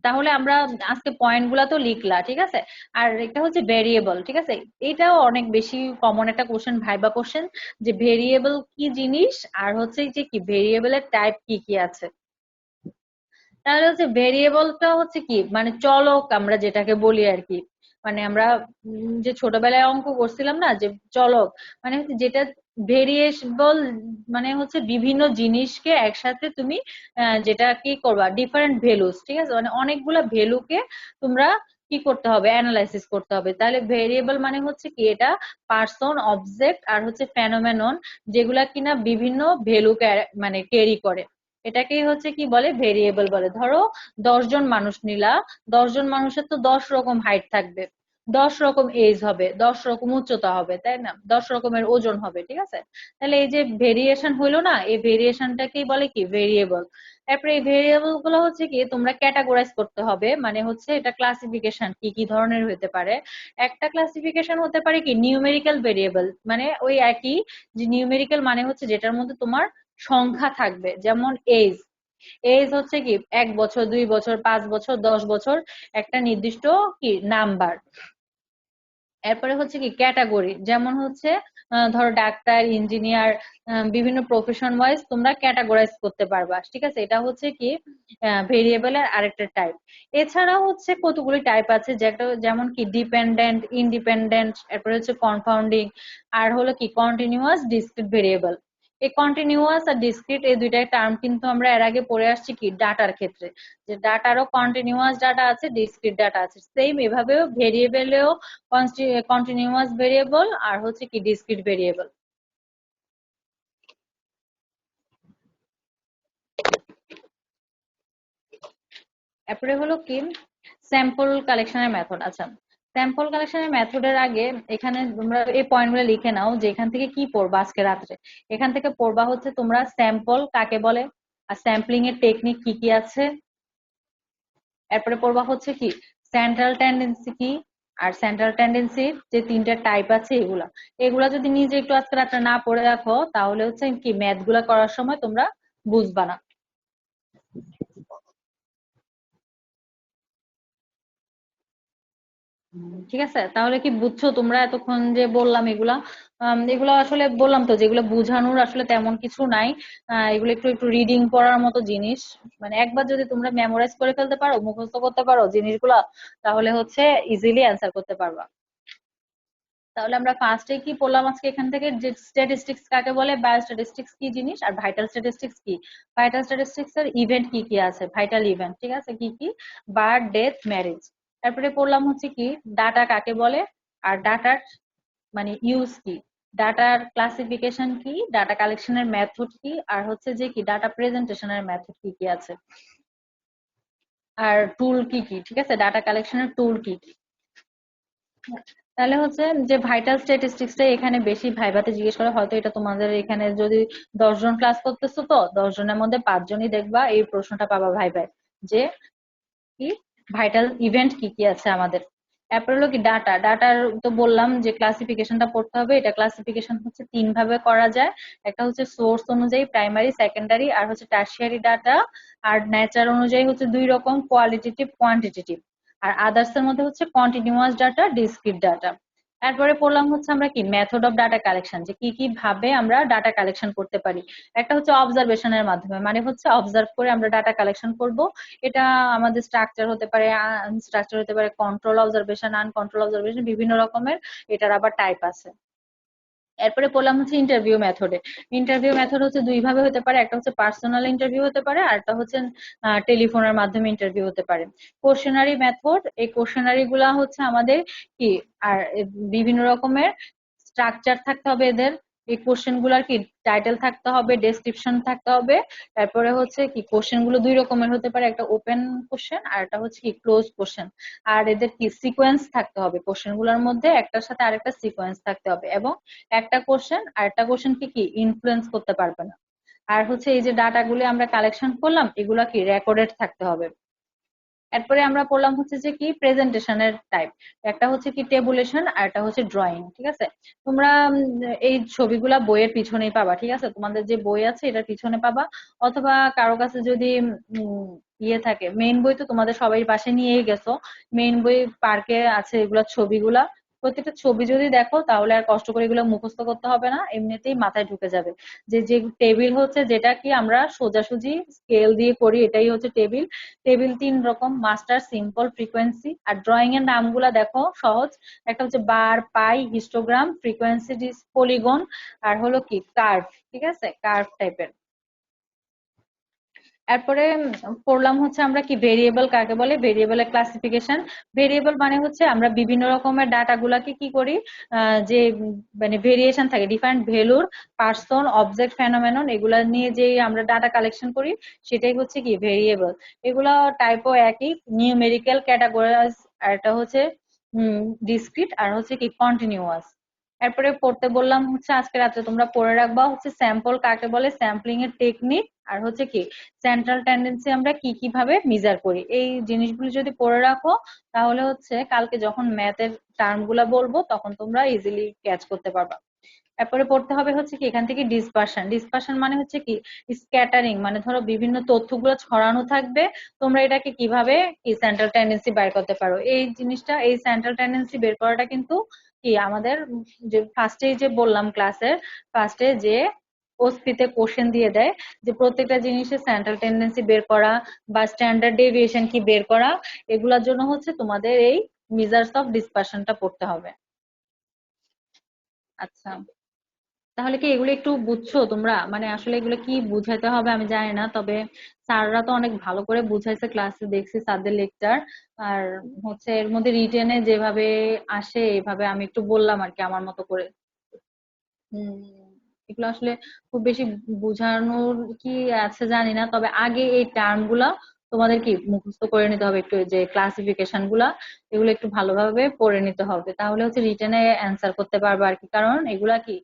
তাহলে আমরা আজকে পয়েন্ট গুলা তো লিখলা, ঠিক আছে? আর একটা হচ্ছে ভেরিয়েবল, ঠিক আছে? এটাও অনেক বেশি কমন একটা কোশ্চেন, ভাইবা কোশ্চেন, যে ভেরিয়েবল কি জিনিস, আর হচ্ছে যে কি ভেরিয়েবলের টাইপ কি কি আছে। তাহলে হচ্ছে ভেরিয়েবলটা হচ্ছে কি, মানে চলক আমরা যেটাকে বলি আর কি। মানে আমরা যে ছোটবেলায় অঙ্ক করছিলাম না, যে চলক মানে হচ্ছে যেটা ভেরিয়েবল, মানে হচ্ছে বিভিন্ন জিনিসকে একসাথে তুমি যেটা কি করবা, ডিফারেন্ট ভ্যালুস, ঠিক আছে? মানে অনেকগুলা ভ্যালুকে তোমরা কি করতে হবে, অ্যানালাইসিস করতে হবে। তাহলে ভেরিয়েবল মানে হচ্ছে কি, এটা পার্সন, অবজেক্ট আর হচ্ছে ফেনোমেনন, যেগুলা কিনা বিভিন্ন ভ্যালু মানে ক্যারি করে, এটাকেই হচ্ছে কি বলে, ভেরিয়েবল বলে। ধরো 10 জন মানুষ নিলা, 10 জন মানুষের তো 10 রকম হাইট থাকবে, 10 রকম এজ হবে, 10 রকম উচ্চতা হবে, তাই না? 10 রকমের ওজন হবে, ঠিক আছে? তাহলে এই যে ভেরিয়েশন হইলো না, এই ভেরিয়েশনটাকেই বলে কি, ভেরিয়েবল। তারপরে এই ভেরিয়েবল গুলো হচ্ছে কি তোমরা ক্যাটাগরাইজ করতে হবে, মানে হচ্ছে এটা ক্লাসিফিকেশন কি কি ধরনের হতে পারে। একটা ক্লাসিফিকেশন হতে পারে কি নিউমেরিক্যাল ভেরিয়েবল, মানে ওই একই, যে নিউমেরিক্যাল মানে হচ্ছে যেটার মধ্যে তোমার সংখ্যা থাকবে, যেমন এজ। এজ হচ্ছে কি 1 বছর, 2 বছর, 5 বছর, 10 বছর, একটা নির্দিষ্ট কি নাম্বার। এরপরে হচ্ছে কি ক্যাটাগরি, যেমন হচ্ছে ধরো ডাক্তার, ইঞ্জিনিয়ার, বিভিন্ন প্রফেশন ওয়াইজ তোমরা ক্যাটাগরাইজ করতে পারবা, ঠিক আছে? এটা হচ্ছে কি ভেরিয়েবলের আরেকটা টাইপ। এছাড়াও হচ্ছে কতগুলি টাইপ আছে, যেটা যেমন কি ডিপেন্ডেন্ট, ইন্ডিপেন্ডেন্ট, এরপরে হচ্ছে কনফাউন্ডিং, আর হলো কি কন্টিনিউয়াস, ডিসক্রিট ভেরিয়েবল। এই কন্টিনিউয়াস আর ডিসক্রিট এই দুইটা টার্ম কিন্তু আমরা এর আগে পড়ে আসছি কি ডাটার ক্ষেত্রে, যে ডাটারও কন্টিনিউয়াস ডাটা আছে, ডিসক্রিট ডাটা আছে। সেম এভাবেও ভেরিয়েবলেও কন্টিনিউয়াস ভেরিয়েবল আর হচ্ছে কি ডিসক্রিট ভেরিয়েবল। এরপরে হলো কি স্যাম্পল কালেকশনের মেথড। আচ্ছা, স্যাম্পল কালেকশনের মেথডের আগে এখানে তোমরা এই পয়েন্টগুলো লিখে নাও, যে এখান থেকে কি পড়বা আজকে রাত্রে। এখান থেকে পড়বা হচ্ছে তোমরা স্যাম্পল কাকে বলে, আর স্যাম্পলিং এর টেকনিক কি কি আছে। এরপরে পড়বা হচ্ছে কি সেন্ট্রাল টেন্ডেন্সি কি, আর সেন্ট্রাল টেন্ডেন্সির যে 3টা টাইপ আছে এগুলা। এগুলা যদি নিজে একটু আজকে রাত্রে না পড়ে রাখো, তাহলে হচ্ছে কি ম্যাথ গুলা করার সময় তোমরা বুঝবা না। ঠিক আছে, তাহলে কি বুঝছো তোমরা এতক্ষণ যে বললাম এগুলা? এগুলো আসলে বললাম তো, যেগুলো বুঝানোর আসলে তেমন কিছু নাই। এগুলো একটু একটু রিডিং পড়ার মতো জিনিস। মানে একবার যদি তোমরা মেমোরাইজ করে ফেলতে পারো, মুখস্থ করতে পারো জিনিসগুলা, তাহলে হচ্ছে ইজিলি অ্যান্সার করতে পারবা। তাহলে আমরা ফার্স্টে কি পড়লাম আজকে এখান থেকে, যে স্ট্যাটিস্টিক্স কাকে বলে, বায়োস্ট্যাটিস্টিক্স কি জিনিস, আর ভাইটাল স্ট্যাটিস্টিক্স কি। ভাইটাল স্ট্যাটিস্টিক্স এর ইভেন্ট কি কি আছে, ভাইটাল ইভেন্ট, ঠিক আছে, কি কি, বার্থ, ডেথ, ম্যারেজ। তারপরে পড়লাম হচ্ছে কি ডাটা কাকে বলে, আর ডাটার মানে ইউজ কি, ডাটার ক্লাসিফিকেশন কি, ডাটা কালেকশনের মেথড কি, আর হচ্ছে যে কি ডাটা প্রেজেন্টেশনের মেথড কি কি আছে, আর টুল কি কি, ঠিক আছে? ডাটা কালেকশনের টুল কি কি। তাহলে হচ্ছে যে ভাইটাল স্ট্যাটিস্টিক্সটা এখানে বেশি ভাইভাতে জিজ্ঞেস করে, হয়তো এটা তোমাদের এখানে যদি 10 জন ক্লাস করতেছো, তো 10 জনের মধ্যে 5 জনই দেখবা এই প্রশ্নটা পাবা ভাইভায়, যে কি ভাইটাল ইভেন্ট কি কি আছে আমাদের। তারপর হলো কি ডাটা, ডাটার তো বললাম যে ক্লাসিফিকেশনটা পড়তে হবে। এটা ক্লাসিফিকেশন হচ্ছে 3 ভাবে করা যায়। একটা হচ্ছে সোর্স অনুযায়ী, প্রাইমারি, সেকেন্ডারি, আর হচ্ছে টার্সিয়ারি ডাটা। আর নেচার অনুযায়ী হচ্ছে 2 রকম, কোয়ালিটেটিভ, কোয়ান্টিটেটিভ। আর আদার্স এর মধ্যে হচ্ছে কন্টিনিউয়াস ডাটা, ডিসক্রিট ডাটা। তারপরে পড়লাম হচ্ছে আমরা কি মেথড অফ ডাটা কালেকশন, যে কি কি ভাবে আমরা ডাটা কালেকশন করতে পারি। একটা হচ্ছে অবজারভেশনের মাধ্যমে, মানে হচ্ছে অবজার্ভ করে আমরা ডাটা কালেকশন করব। এটা আমাদের স্ট্রাকচার হতে পারে, আনস্ট্রাকচার হতে পারে, কন্ট্রোল অবজারভেশন, আনকন্ট্রোল অবজারভেশন, বিভিন্ন রকমের এটার আবার টাইপ আছে। এরপরে পড়লাম হচ্ছে ইন্টারভিউ মেথডে। ইন্টারভিউ মেথড হচ্ছে দুই ভাবে হতে পারে, একটা হচ্ছে পার্সোনাল ইন্টারভিউ হতে পারে, আর একটা হচ্ছে টেলিফোনের মাধ্যমে ইন্টারভিউ হতে পারে। কোশ্চেনারি মেথড, এই কোশ্চেনারি গুলা হচ্ছে আমাদের কি, আর বিভিন্ন রকমের স্ট্রাকচার থাকতে হবে এদের। এই কোশ্চেন গুলার কি টাইটেল থাকতে হবে, ডেসক্রিপশন থাকতে হবে। তারপরে হচ্ছে কি কোশ্চেন গুলো দুই রকমের হতে পারে, একটা ওপেন কোশ্চেন আর একটা হচ্ছে কি ক্লোজ কোশ্চেন। আর এদের কি সিকোয়েন্স থাকতে হবে, কোশ্চেন গুলোর মধ্যে একটার সাথে আরেকটা সিকোয়েন্স থাকতে হবে, এবং একটা কোশ্চেন আরেকটা কোশ্চেন কি কি ইনফ্লুয়েন্স করতে পারবে না। আর হচ্ছে এই যে ডাটাগুলো আমরা কালেকশন করলাম, এগুলা কি রেকর্ডেড থাকতে হবে। এরপরে আমরা পড়লাম হচ্ছে যে কি প্রেজেন্টেশনের টাইপ। একটা হচ্ছে কি টেবুলেশন আর একটা হচ্ছে ড্রয়িং, ঠিক আছে। তোমরা এই ছবিগুলা বইয়ের পিছনেই পাবা, ঠিক আছে, তোমাদের যে বই আছে এটার পিছনে পাবা। অথবা কারো কাছে যদি ইয়ে থাকে, মেইন বই তো তোমাদের সবাই পাশে নিয়েই গেছো। মেইন বই পার্কে আছে এগুলা ছবিগুলা। প্রত্যেকটা ছবি যদি দেখো তাহলে আর কষ্ট করে এগুলো মুখস্থ করতে হবে না, এমনিতেই মাথায় ঢুকে যাবে। যে যে টেবিল হচ্ছে, যেটা কি আমরা সোজাসুজি স্কেল দিয়ে করি, এটাই হচ্ছে টেবিল। টেবিল তিন রকম: মাস্টার, সিম্পল, ফ্রিকোয়েন্সি। আর ড্রয়িং এর নামগুলা দেখো সহজ। একটা হচ্ছে বার, পাই, হিস্টোগ্রাম, ফ্রিকোয়েন্সি, পলিগন, আর হলো কি কার্ভ, ঠিক আছে, কার্ভ টাইপের। এরপরে পড়লাম হচ্ছে আমরা কি ভেরিয়েবল কাকে বলে, ভেরিয়েবলের ক্লাসিফিকেশন। ভেরিয়েবল মানে হচ্ছে আমরা বিভিন্ন রকমের ডাটা গুলাকে কি করি, যে মানে ভেরিয়েশন থাকে, ডিফারেন্ট ভ্যালুর পার্সন, অবজেক্ট, ফেনোমেনন, এগুলা নিয়ে যে আমরা ডাটা কালেকশন করি, সেটাই হচ্ছে কি ভেরিয়েবল। এগুলা টাইপও একই, নিউমেরিক্যাল, ক্যাটাগরাইজ, আর এটা হচ্ছে ডিসক্রিট, আর হচ্ছে কি কন্টিনিউয়াস। এরপরে পড়তে বললাম হচ্ছে আজকে রাত্রে তোমরা পড়ে রাখবা হচ্ছে স্যাম্পল কাকে বলে, স্যাম্পলিং এর টেকনিক, আর হচ্ছে কি সেন্ট্রাল টেন্ডেন্সি আমরা কি কিভাবে মেজার করি। এই জিনিসগুলো যদি পড়ে রাখো তাহলে হচ্ছে কালকে যখন ম্যাথের টার্ম গুলা বলবো তখন তোমরা ইজিলি ক্যাচ করতে পারবা। তারপরে পড়তে হবে হচ্ছে কি এখান থেকে ডিসপারশন। ডিসপারশন মানে হচ্ছে কি স্ক্যাটারিং, মানে ধরো বিভিন্ন তথ্যগুলো ছড়ানো থাকবে, তোমরা এটাকে কিভাবে কি সেন্ট্রাল টেন্ডেন্সি বের করতে পারো। এই জিনিসটা, এই সেন্ট্রাল টেন্ডেন্সি বের করাটা কিন্তু কি আমাদের যে ফার্স্টে যে বললাম ক্লাসের ফার্স্টে যে ওসপিতে কোশ্চেন দিয়ে দেয়, যে প্রত্যেকটা জিনিসের সেন্ট্রাল টেন্ডেন্সি বের করা বা স্ট্যান্ডার্ড ডেভিয়েশন কি বের করা, এগুলোর জন্য হচ্ছে তোমাদের এই মেজার্স অফ ডিসপারশনটা পড়তে হবে। আচ্ছা, তাহলে কি এগুলো একটু বুঝছো তোমরা? মানে আসলে এগুলো কি বুঝাইতে হবে আমি জানি না, তবে স্যাররা তো অনেক ভালো করে বুঝাইছে, ক্লাসে দেখছি স্যারদের লেকচার। আর হচ্ছে এর মধ্যে রিটেনে যেভাবে আসে এইভাবে আমি একটু বললাম আর কি আমার মতো করে। হুম, এগুলো আসলে খুব বেশি বুঝানোর কি আছে জানি না, তবে আগে এই টার্ম গুলা তোমাদের কি মুখস্থ করে নিতে হবে, একটু যে ক্লাসিফিকেশন গুলা এগুলো একটু ভালোভাবে পড়ে নিতে হবে, তাহলে হচ্ছে রিটেনে অ্যান্সার করতে পারবে আর কি, কারণ এগুলা কি